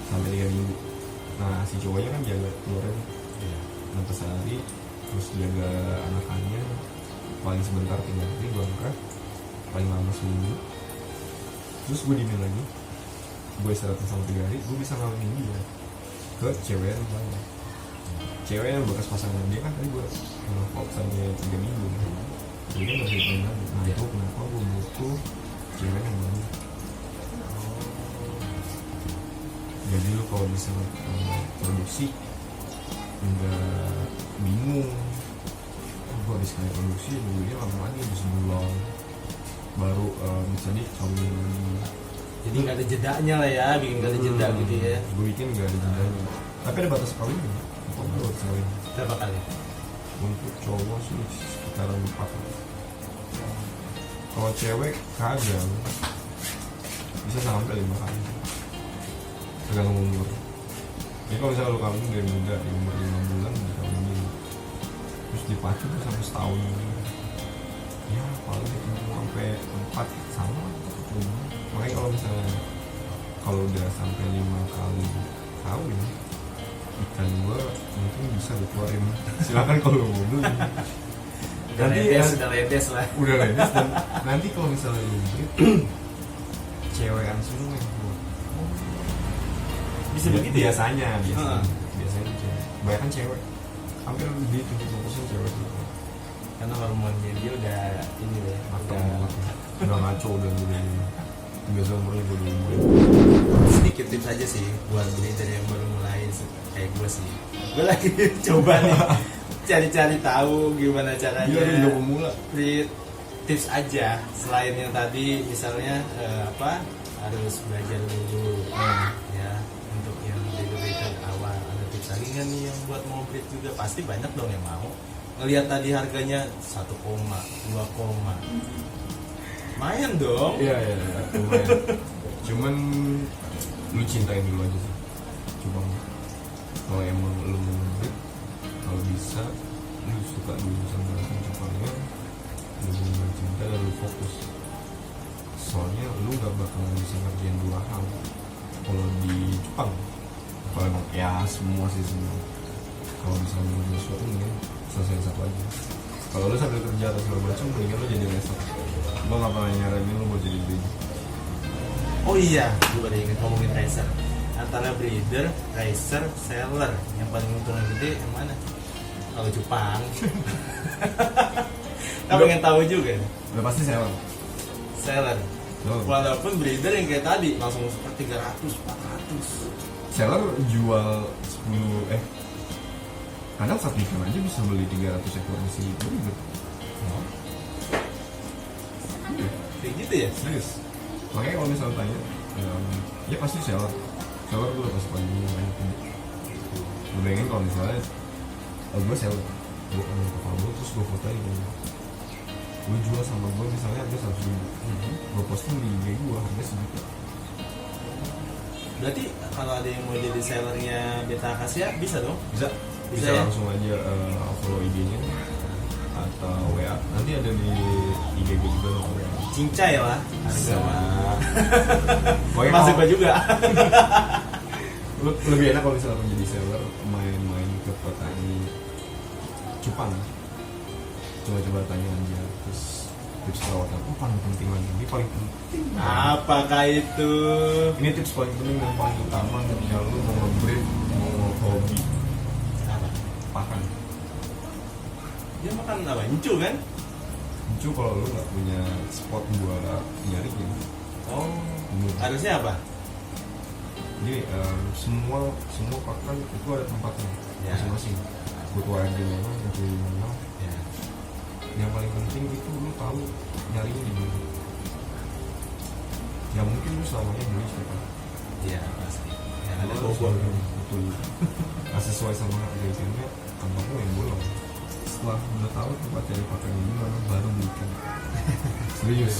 sampai 3 minggu. Nah si cowoknya kan jaga keluarnya 6 hari, terus jaga anakannya paling sebentar 3 hari, gue angkat paling lama seminggu, terus gue diemin lagi, gue istirahatin sama 3 hari, gue bisa ngawinin dia ke cewek yang banyak. Cewek yang bekas pasangan dia kan tadi gue nge-vlog sampai 3 minggu, jadi kan gak bisa dipain lagi. Nah itu kenapa gue butuh cewek yang banyak. Jadi lu kalau bisa produksi nggak bingung, gue habis kali produksi nunggunya lama lagi habis sebulan baru bisa dikawin lagi.
Jadi nggak ada jedanya lah ya, bikin nggak ada jeda gitu ya.
Gue bikin nggak ada jedanya, tapi ada batas kawinnya. Untuk baru kawin
Berapa kali?
untuk cowok sih sekitaran 4. Kalau cewek kadang bisa sampai 5 kali. tergantung umur. Jadi kalau misalnya lu kawin dari muda di umur 5 bulan udah kawinin, terus dipacu tuh sampai setahun, ya paling ditunggu sampai 4 sama. Makanya kalau misalnya kalau udah sampai 5 kali kawin, ikan gua mungkin bisa dikeluarin. Silakan kalau mau beli.
Udah ledes lah.
Udah ledes dan nanti kalau misalnya lu breed cewekan semua yang gua.
Bisa begitu ya?
Biasanya cewek. Banyak kan cewek. Hampir di 70% cewek semua.
Karena hormonnya dia udah ini ya,
Udah ngaco udah biasa umurnya gue dulu.
sedikit tips aja sih buat breeder yang baru mulai kayak gue sih. Gue lagi coba nih cari-cari tahu gimana caranya.
Iya, udah pemula.
Breed tips aja selain yang tadi misalnya harus belajar dulu ya untuk yang breeder awal. Ada tips lagi nggak nih yang buat mau breed juga? Pasti banyak dong yang mau. Ngelihat tadi harganya 1, 2, lumayan dong.
Iya, lumayan. Cuman lu cintain dulu aja sih. Coba kalau emang lu mau breed, kalau bisa lu suka dulu sama cupangnya, lu bener cinta dan lu fokus. Soalnya lu gak bakalan bisa ngerjain 2 hal kalau di Jepang. Kalau emang ya semua. Kalau bisa ngerjain sesuatu mending selesai satu aja. Kalau lu sambil kerja atau segala macam, mendingan lu jadi racer. Gua gak pernah nyaranin lu mau jadi breeder.
Oh iya, gue baru ingat ngomongin racer. Antara breeder, racer, seller, yang paling untung gede yang mana? Kalau Jepang. Kamu pengen tahu juga?
Udah pasti seller.
Seller.
Oh.
Walaupun breeder yang kayak tadi langsung seperti 300, 400.
Seller jual 10 kadang satu ikan aja bisa beli 300 ekor si breeder. Iya.
Kayak gitu ya?
Serius. Makanya kalau misalnya tanya, ya pasti seller gue udah pasti paling banyak. Gue bayangin kalau misalnya gue seller, gue ambil kapal gue terus gue fotoin gue jual sama gue misalnya harga 100.000, gue posting di IG gue harga sejuta.
Berarti kalau ada yang mau jadi sellernya Beta Akasia bisa dong?
Bisa
ya?
langsung aja follow IG-nya atau WA, nanti ada di IG gue juga nomor WA.
Cincai lah harga mah.
Masuk
Masuk juga.
lebih enak kalau misalnya menjadi seller main-main ke petani cupang, coba-coba tanya aja, terus tips perawatan paling penting lagi, ini paling penting.
Apakah itu?
Ini tips paling penting dan paling utama ketika lu mau nge-breed, mau hobi.
Apa?
Pakan.
Dia makan apa? Incu kan?
Incu kalau lu nggak punya spot buat nyariin.
Oh, harusnya apa?
Jadi semua pakan itu ada tempatnya
Ya.
masing-masing. Butuh air di mana, butuh di mana.
Ya.
Yang paling penting itu lu tahu nyarinya di mana. Ya mungkin lu selamanya beli siapa?
Iya pasti. Yang ada
Lu
bobol.
betul. Nggak sesuai sama harga ikannya, tampaknya yang bolong. Setelah udah tahu tempat cari pakan di mana, baru beli ikan. Serius.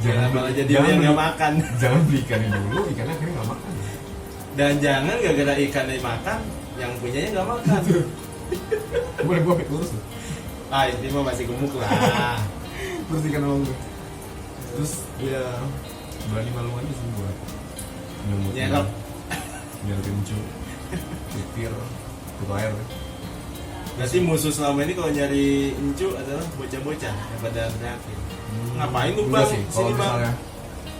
Jangan malah jadi dia nggak makan.
Jangan beli ikan dulu, ikannya akhirnya nggak makan.
Dan jangan gara-gara ikannya makan, yang punyanya nggak makan.
Boleh gua lurus tuh.
Ah ini mah masih gemuk lah.
Terus ikan sama gue. Terus ya berani malu aja sih buat nyemut.
Nyerap.
Nyerap incu, cipir, kutu air.
Berarti musuh selama ini kalau nyari incu adalah bocah-bocah yang pada reaktif. Ngapain lu
Enggak
bang?
sih, kalau
Sini bang.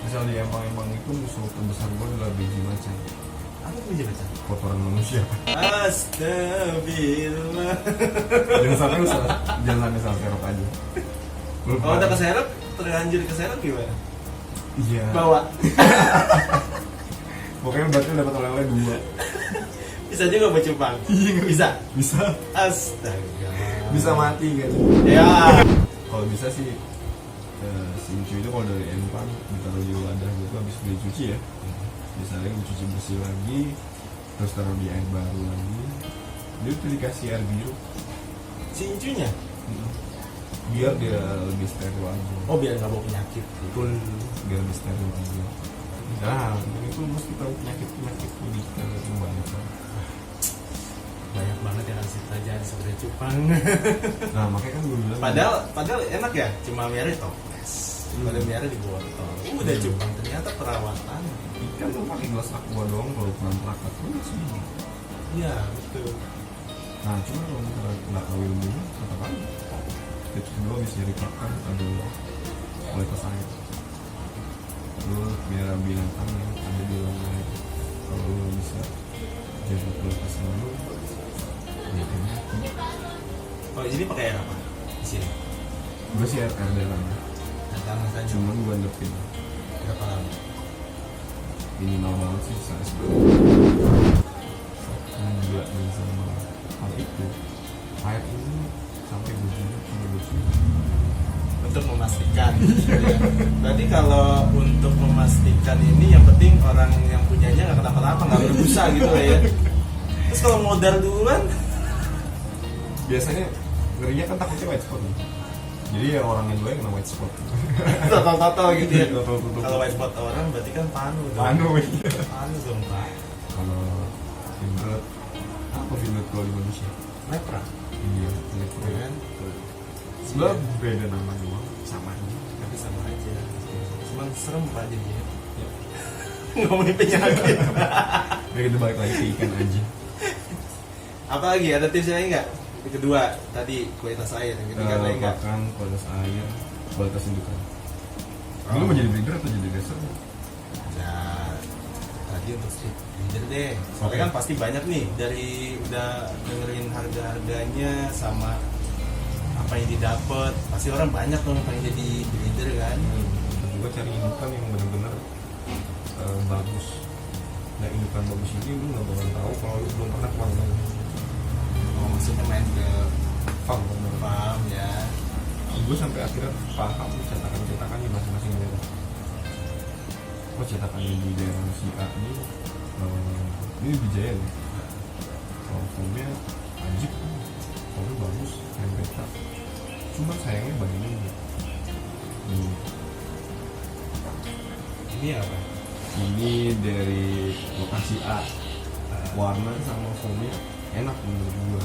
misalnya di Empang itu musuh terbesar gue adalah biji macan.
Apa biji macan?
Kotoran manusia.
Astagfirullah.
Jangan sampai salah serok aja.
Kalau udah keserap, terlanjur keserap gimana?
Iya.
Bawa.
Pokoknya berarti dapat oleh-oleh 2.
Bisa juga baca bang. Bisa.
Bisa.
Astaga.
Bisa mati kan.
Ya.
Kalau bisa sih si incu itu kalau dari empang ditaruh di wadah gitu habis dicuci ya, misalnya dicuci bersih lagi terus taruh di air baru lagi, dia tuh dikasih air biru
Si incunya?
biar dia lebih steril aja.
Oh biar nggak bawa penyakit.
Betul, biar lebih steril aja. Nah, itu mesti tahu penyakit ikan itu banyak.
Banyak banget yang harus dipelajari sebenarnya cupang.
Nah, makanya kan gue bilang.
Padahal enak ya, cuma merah toples. Pada merah di botol. Udah cupang ternyata perawatan.
Ikan tuh pakai gelas aqua doang kalau ukuran plakat pun sih.
Iya betul.
Nah, cuma kalau misalnya nggak tahu ilmunya, katakan tips kedua bisa jadi pakan adalah kualitas air. Terus biara binatang yang ada di dalam air. Kalau lo bisa jaga kualitas air, ya enak.
Oh ini pakai air apa di sini?
Gue sih air dalam.
Tangan saja.
Cuman gue endapin
Berapa lama?
minimal banget sih saya sebelum nggak bisa hal itu. Air ini sampai bujurnya cuma lucu.
Untuk memastikan. Berarti kalau untuk memastikan ini yang penting orang yang punyanya nggak kenapa-napa, nggak berbusa gitu lah ya. Terus kalau modal duluan,
Biasanya ngerinya kan takutnya white spot nih. Jadi ya orang yang dua yang kena white spot.
total gitu ya.
Total.
Kalau white spot orang berarti kan panu dong.
Iya.
Panu dong pak.
Kalau Finrod, apa Finrod kalau di manusia?
Lepra.
Iya,
Ya kan?
sebab beda nama doang, sama aja.
Tapi sama aja. Cuman serem pak jadinya.
Ya.
Ngomongin penyakit.
Ya kita balik lagi ke ikan aja.
Apa lagi? Ada tips lain nggak? Yang kedua tadi kualitas air. Yang ketiga lain nggak?
Pakan, kualitas air, kualitas indukan. Dulu mau jadi breeder atau jadi racer?
Ya, tadi untuk street leader deh. Soalnya
Oke.
kan pasti banyak nih dari udah dengerin harga-harganya sama apa yang didapat. Pasti orang banyak dong pengen jadi breeder kan.
Dan juga cari indukan yang benar-benar bagus. Nah, indukan bagus ini lu nggak bakal tahu kalau lu belum pernah keluar dari
Oh, maksudnya main ke
farm.
farm ya.
Gue sampai akhirnya paham cetakan-cetakan di masing-masing daerah. Oh, cetakannya di daerah si A ini Bijaya nih. Kalau formnya ajib, formnya bagus, yang beta. Cuma sayangnya banyak
Ini apa?
Ini dari lokasi A, warna sama formnya enak menurut gua.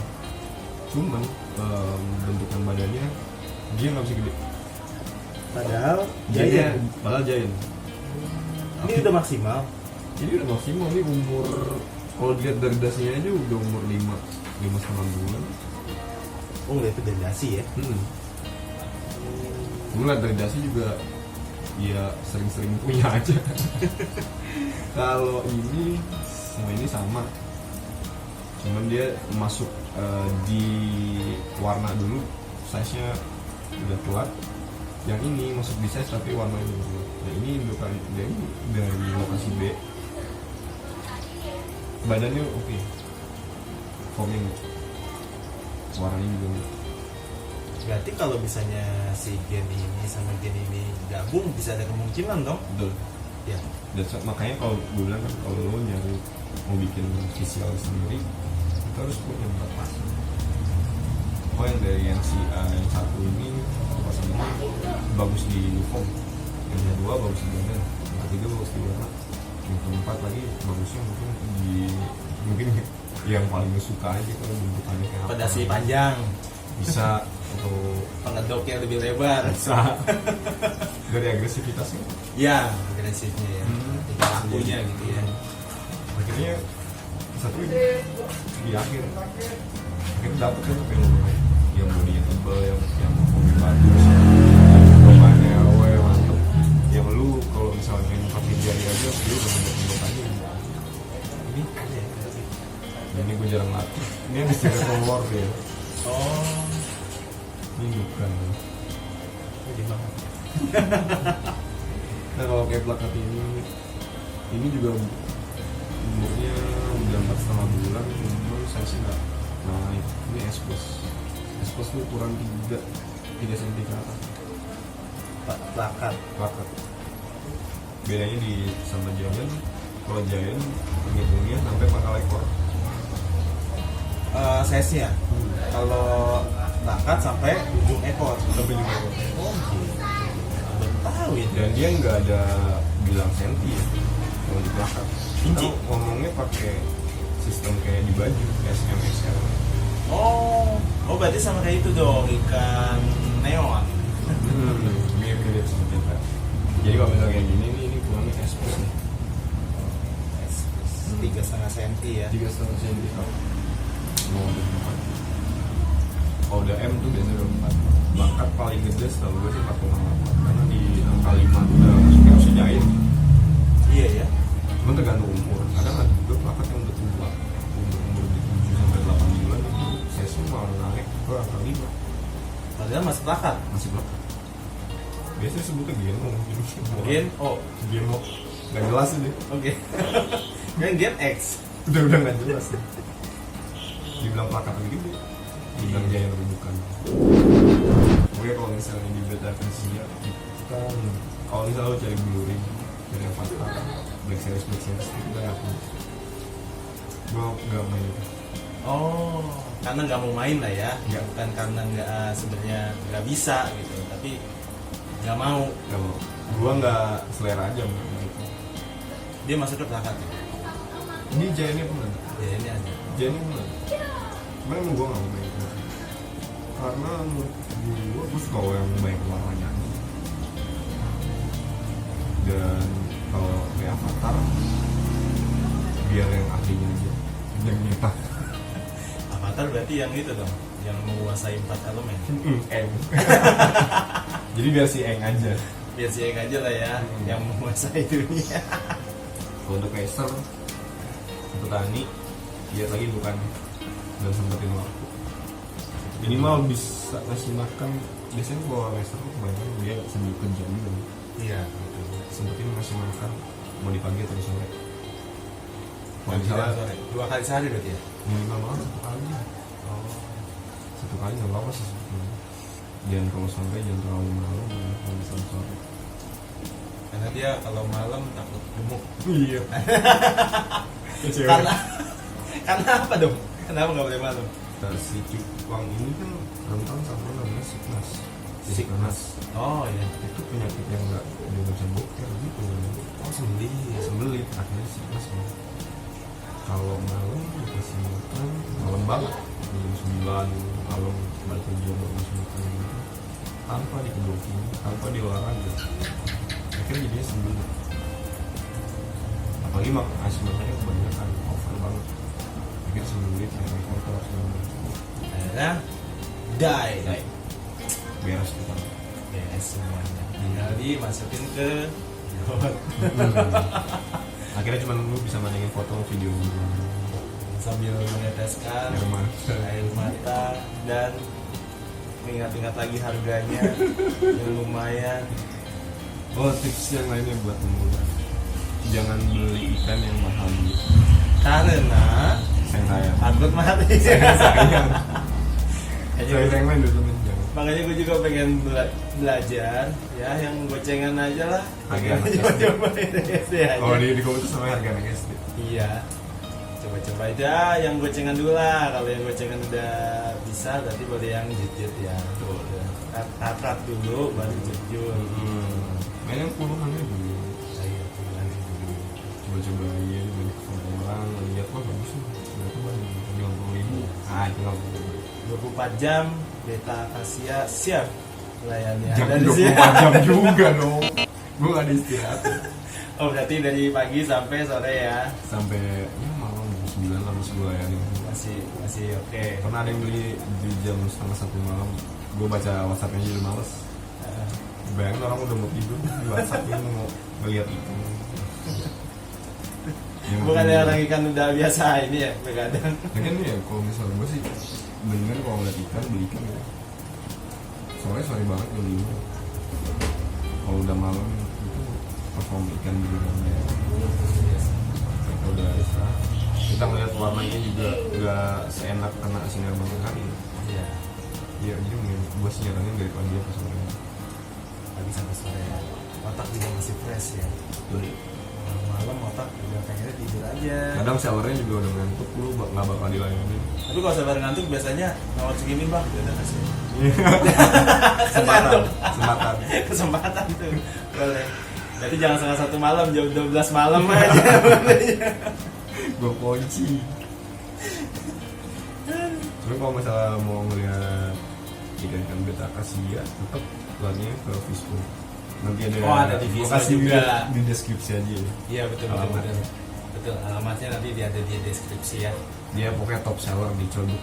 Cuman bentukan badannya dia nggak bisa gede.
Padahal
Padahal Giant.
Ini udah maksimal.
Ini udah maksimal, ini umur kalau dilihat dari dasinya aja udah umur 5,5 bulan.
Oh, udah itu dari dasi ya.
Ngeliat dari dasi juga ya sering-sering punya aja. Kalau ini semua ini sama, cuman dia masuk di warna dulu, size nya udah keluar. Yang ini masuk di size tapi warnanya dulu. Nah ini bukan dari lokasi B, badannya oke, forming, warnanya juga oke.
Berarti kalau misalnya si gen ini sama gen ini gabung bisa ada kemungkinan dong.
Betul.
Ya.
Dan makanya kalau gue bilang kan kalau lo nyari mau bikin visual sendiri, kita harus punya 4 pasang. Oh yang dari yang si A yang satu ini pasang ini bagus di uniform, yang kedua bagus di badan, yang ketiga bagus di warna, yang keempat lagi bagusnya mungkin yang paling suka aja kalau bentukannya kayak apa.
Pedasi panjang,
Bisa atau
pengedoknya lebih lebar.
bisa dari agresivitasnya.
Ya, agresifnya ya. Tinggal lakunya gitu ya.
Akhirnya satu ini di akhir akhirnya dapet kan apa yang bodinya tebel, yang formnya bagus, bentukannya mantep. Yang lu kalau misalnya main pakai jari aja lu udah bentuk-bentukannya.
Ini ada ya.
Ini gue jarang latih. Ini habis jaga keluar deh.
Oh,
Ini bukan.
gede banget.
Nah kalau kayak plakat ini juga umurnya udah 4,5 bulan, umur saya sih nggak naik. Ini S plus tuh kurang 3 cm ke atas.
Plakat.
Plakat. Bedanya di sama Giant, kalau Giant ngitungnya sampai pangkal ekor.
Size-nya. Kalau plakat sampai ujung ekor.
Sampai ujung ekor.
Oh, gitu. Belum tahu ya.
Dan dia nggak ada bilang senti ya. cuma di plakat.
Inci?
Kita ngomongnya pakai sistem kayak di baju SMSL.
Oh berarti sama kayak itu dong, ikan neon.
Mirip seperti itu. Jadi kalau misalnya kayak gini nih, ini kurangnya expose nih.
3,5 cm ya.
3,5 cm. Mau 4. Kalau udah M tuh biasanya udah 4. Bakat paling gede setahu gue sih 4,8. Karena di angka 5 tuh udah maksudnya harus jahit.
Iya ya.
Cuma tergantung umur. Kadang ada juga bakat yang udah tua. Umur di 7 sampai 8 bulan itu sesnya malah naik ke angka 5.
Padahal masih plakat.
Masih bakat. Biasanya sebutnya Gemo. Gemo. Gak jelas ini.
Oke. Kan Gen X.
Udah gak jelas ya. Dibilang plakat lebih gede, dibilang jaya lebih bukan. Oke, kalau misalnya di beta versi ya, kita kalau misalnya lo cari bluring, cari avatar, black series itu kita nggak punya. Gue nggak main itu.
Oh, karena nggak mau main lah ya.
Nggak.
Bukan karena nggak sebenarnya nggak bisa gitu, tapi nggak mau.
Nggak mau. Gue nggak selera aja main gitu.
Dia masuk ke plakat ya.
Ini jaya ini apa enggak?
Ya ini aja.
Jaya ini enggak? Cuman emang gue nggak mau main itu. Karena menurut gue suka yang banyak warnanya. Dan kalau kayak avatar, biar yang ahlinya aja yang nyipta.
Avatar berarti yang itu dong, yang menguasai 4 elemen.
Eng. Jadi biar si Eng aja.
Biar si Eng aja lah ya, yang menguasai dunia.
Kalau untuk Kaiser, petani, lihat lagi bukan dan sempetin waktu. Minimal bisa ngasih makan. Biasanya kalau Kaiser tuh kebanyakan dia seminggu kerja juga.
Iya, betul.
Sempetin ngasih makan mau di pagi atau di sore. Kalau
Pagi dan
misalnya
sore. 2 kali sehari berarti ya?
minimal banget 1 kali.
Oh.
1 kali nggak apa-apa sih sebetulnya. Dan kalau sampai jangan terlalu malam, kalau bisa sore.
Karena dia kalau malam takut gemuk.
Iya.
Karena apa dong? Kenapa nggak boleh malam?
Si cupang ini kan rentan sama namanya sickness.
Oh iya.
Itu penyakit yang nggak bisa boker gitu.
Oh sembelit.
Sembelit akhirnya sickness. Kalau malam dikasih makan malam banget jam 9 malam balik kerja baru masih makan gitu tanpa dikedokin, tanpa diolahraga akhirnya jadinya sembelit. Apalagi ngasih makannya kebanyakan over banget akhirnya sembelit yang kotor semua.
Akhirnya die.
Beres kita.
Beres semuanya. Tinggal dimasukin ke
Akhirnya cuma lu bisa mandangin foto video
sambil meneteskan air mata dan mengingat-ingat lagi harganya yang lumayan.
Oh, tips yang lainnya buat pemula, jangan beli ikan yang mahal gitu.
Karena
Sayang.
takut mati.
Sayang main dulu jangan.
Makanya gue juga pengen belajar ya yang gocengan aja lah.
Harga anak
Coba-coba SD aja.
Oh, di komunitas sama harga anak SD.
Iya. Coba-coba aja yang gocengan dulu lah. Kalau yang gocengan udah bisa berarti boleh yang jujur ya. Tuh, tatap dulu baru jujur.
Main yang puluhan ribu.
Ayo, puluhan ribu.
Coba-coba aja banyak orang lihat kok bagus nih. Berapa banyak? 50.000. Ah, itu nggak
24 jam beta akasia siap layani
jam
Anda di sini.
24 jam juga dong. Gue gak ada istirahat.
Oh berarti dari pagi sampai sore ya.
Sampai ya malam jam 9 harus gue layani.
Masih oke.
Pernah ada yang beli di jam setengah 1 malam. Gue baca WhatsApp-nya jadi males. Bayangin orang udah mau tidur di WhatsApp ini mau ngeliat itu.
Bukannya orang ikan udah biasa ini ya begadang.
Ya kan ya kalau misalnya gue sih mendingan kalau ngeliat ikan beli ikan ya. Soalnya sore banget jam 5. Kalau udah malam itu perform ikan di dalamnya. Kita udah istirahat. Kita ngeliat warnanya juga nggak seenak kena sinar matahari.
Iya.
Iya, jadi gue sih nyaranin dari pagi ke sore.
Pagi sampai sore ya. Otak juga masih fresh ya.
Betul.
Malam otak udah pengennya tidur aja.
Kadang showernya juga udah ngantuk, lu nggak bakal dilayani.
Tapi kalau sabar ngantuk biasanya nawar segini bang, udah kasih.
Kesempatan.
Kesempatan tuh boleh. Berarti jangan setengah 1 malam, jam 12 malam aja.
Gue kunci. Tapi kalau misalnya mau ngeliat ikan beta akasia, tetap larinya ke Facebook. Nanti
ada di
gua
Facebook
kasih
juga.
di deskripsi aja ya.
Iya betul. Betul, alamatnya nanti ada di deskripsi ya.
Dia pokoknya top seller di Coduk.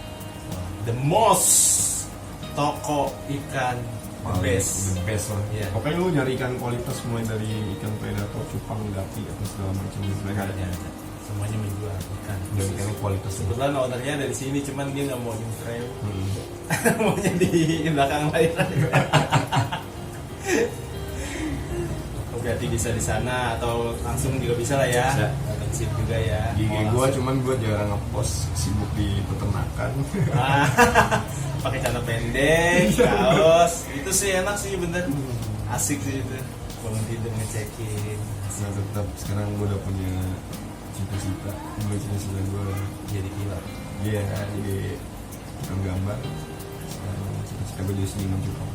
The most toko ikan the best.
The best lah.
Iya.
Pokoknya lu nyari ikan kualitas mulai dari ikan predator, cupang, gapi, atau segala macam. Mereka ada.
Ya, semuanya menjual ikan.
Dan ikannya kualitas.
Kebetulan ownernya dari sini, cuman dia nggak mau nyutrem.
Hmm.
Maunya di belakang layar. Berarti bisa di sana atau langsung juga bisa lah ya.
Bisa.
Datang sip juga ya.
Di
Mau
gue
langsung.
cuman gue jarang ngepost, sibuk di peternakan.
Ah, pakai celana pendek, kaos, itu sih enak sih bener, asik sih itu. Bangun tidur ngecekin,
Nah tetap sekarang gue udah punya cita-cita gue
jadi pilot.
iya jadi tukang gambar. Sekarang cita-cita gue jadi seniman cupang.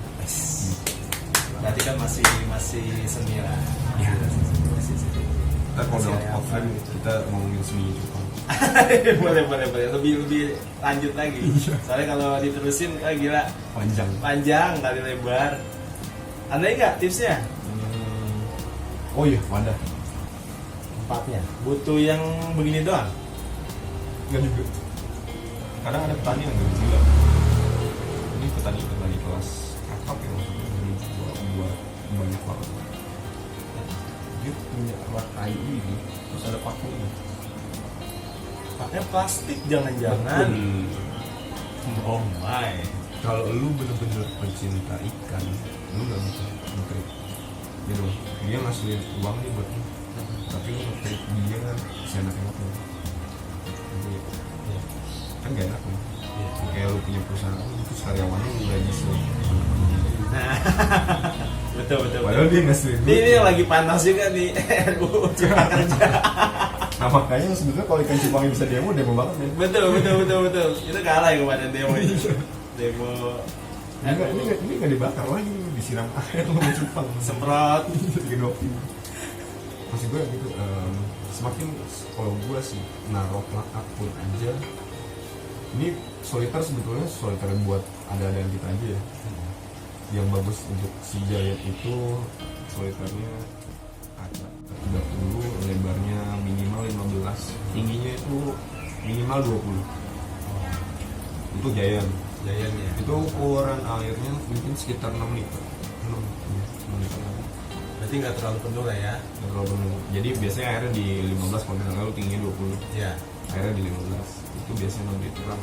Berarti kan masih seni lah.
Iya.
Masih seni.
Ntar kalau
Masih
udah
ada
offline
apa gitu.
kita ngomongin seni cupang.
boleh lebih lanjut lagi. Soalnya kalau diterusin gila
Panjang.
kali lebar. Ada nggak tipsnya?
Oh iya, wadah.
Tempatnya butuh yang begini doang.
Enggak juga. Kadang ada petani yang nggak gila. Ini petani kelas kakap yang buat banyak banget. Dia punya rak kayu ini, terus ada pakunya.
Pakai plastik jangan-jangan. Oh my.
Kalau lu bener-bener pencinta ikan, lu nggak bisa nge-treat. Gitu, dia ngasihin uang nih buat lu, tapi lu nge-treat dia kan seenak-enaknya. Jadi,
Ya.
kan gak enak nih.
Ya.
Kayak lu punya perusahaan, terus karyawannya lu gaji
betul.
Padahal dia ngasihin lu.
Ini yang lagi panas juga nih RUU Cipta Kerja.
Nah makanya sebenarnya kalau ikan cupangnya bisa demo banget ya.
betul. Itu kalah ya kemarin demo ini. Demo.
Ini nggak dibakar lagi, disiram air sama cupang.
Semprot.
Gedopin. Maksud gue gitu, semakin kalau gue sih naruh plakat pun aja. Ini soliter sebetulnya soliter buat ada-adaan kita aja ya. Yang bagus untuk si Giant itu soliternya ada 30, lebarnya minimal 15, tingginya itu minimal 20. Itu Giant.
Giant ya.
Itu ukuran airnya mungkin sekitar 6 liter. 6 liter.
Berarti nggak terlalu penuh lah ya.
Nggak terlalu penuh. Jadi biasanya airnya di 15, kalau misalnya lu tingginya 20,
Ya.
airnya di 15. Itu biasanya 6 liter lah.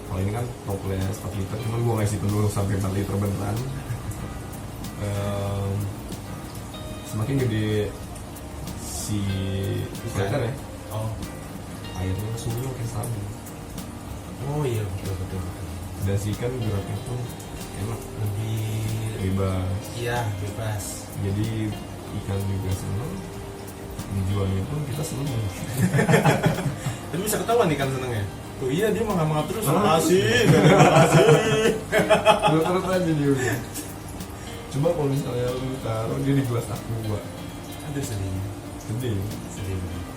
Kalau ini kan topletnya 4 liter, cuman gua ngasih penuh sampai 4 liter beneran. Semakin gede si soliter ya,
Oh.
airnya suhunya makin stabil.
Oh iya betul.
Dan si ikan geraknya tuh enak,
Lebih.
bebas.
Iya bebas.
Jadi ikan juga seneng, dijualnya pun kita seneng.
Tapi bisa ketahuan ikan senengnya. Tuh iya dia mengapa terus.
Ah.
Makasih.
Terus aja dia udah. Coba kalau misalnya lu taruh dia di gelas aqua,
Aduh sedih.
gede.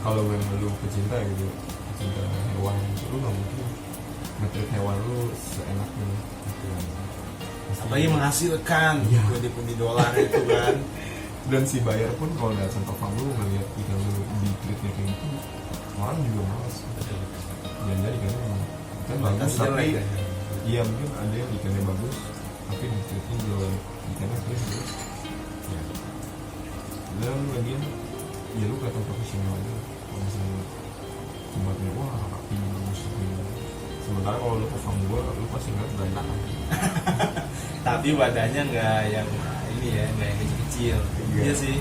Kalau memang lu pecinta gitu, pecinta hewan, lu nggak mungkin nge-treat hewan lu seenaknya.
Apalagi menghasilkan.
Iya.
Pundi-pundi dolar itu kan.
Dan si bayar pun kalau datang ke farm lu ngeliat ikan lu di treatnya kayak gitu, orang juga malas. Jadi kan ikan bagus tapi iya mungkin ada yang ikannya bagus tapi di treatnya jelek, ikannya kayak gitu. Ya. Dan lagian ya lu kelihatan profesional aja kalau misalnya tempatnya wah rapi bagus gitu. Sementara kalau lu ke farm gua lu pasti ngeliat berantakan.
Tapi wadahnya nggak yang ini ya, nggak yang kecil-kecil.
Iya.
Iya sih.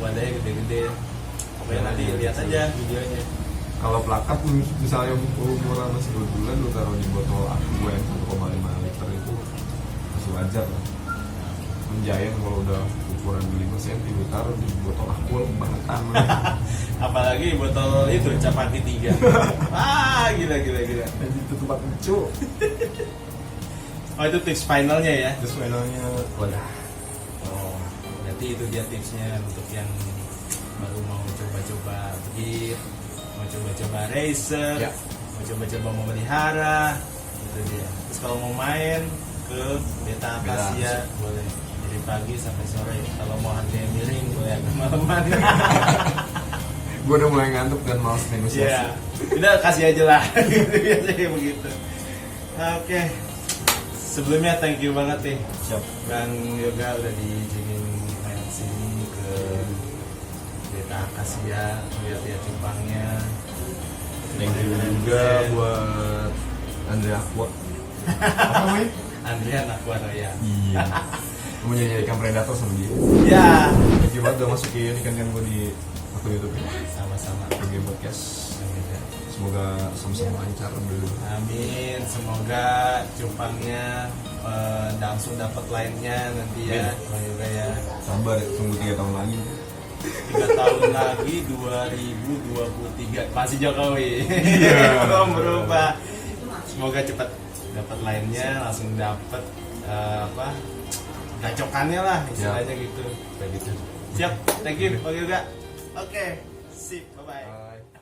Wadahnya gede-gede. Pokoknya nanti lihat aja videonya.
Kalau plakat misalnya umuran masih 2 bulan lu taruh di botol aqua yang 1,5 liter itu masih wajar lah. Menjayan kalau udah ukuran 5 cm lu taruh di botol aqua bangetan.
Apalagi botol itu Capati 3. Gila.
Jadi itu tempat lucu.
Oh itu tips finalnya ya.
Terus finalnya wadah.
Oh, Berarti itu dia tipsnya untuk yang baru mau coba-coba beat, mau coba-coba racer,
Ya.
mau coba-coba memelihara, itu dia. Terus kalau mau main ke Beta Akasia boleh dari pagi sampai sore. Kalau mau harganya miring boleh agak malaman.
Gue udah mulai ngantuk dan males negosiasi.
Iya, udah kasih aja lah. Biasanya begitu. Oke. Sebelumnya thank you banget nih
Siap.
Bang Yoga udah diizinin main sini ke Beta Akasia, lihat-lihat cupangnya.
Thank you juga buat Andre Aqua. Apa namanya?
Andrian Aquaroya.
Iya. Gue mau nyari ikan predator sama dia.
Ya,
Thank you banget udah masukin ikan gue di akun YouTube ya.
sama-sama.
Game Podcast. Semoga sama-sama lancar dulu.
Amin, semoga cupangnya langsung dapat lainnya nanti ya, Bang Yoga ya.
Sabar, tunggu 3 tahun lagi.
3 tahun lagi 2023 masih Jokowi.
Iya.
Belum berubah. Semoga cepat dapat lainnya, langsung dapat gacokannya lah istilahnya gitu. Kayak gitu. Siap, thank you Bang Yoga. Oke, sip, bye bye.
Bye.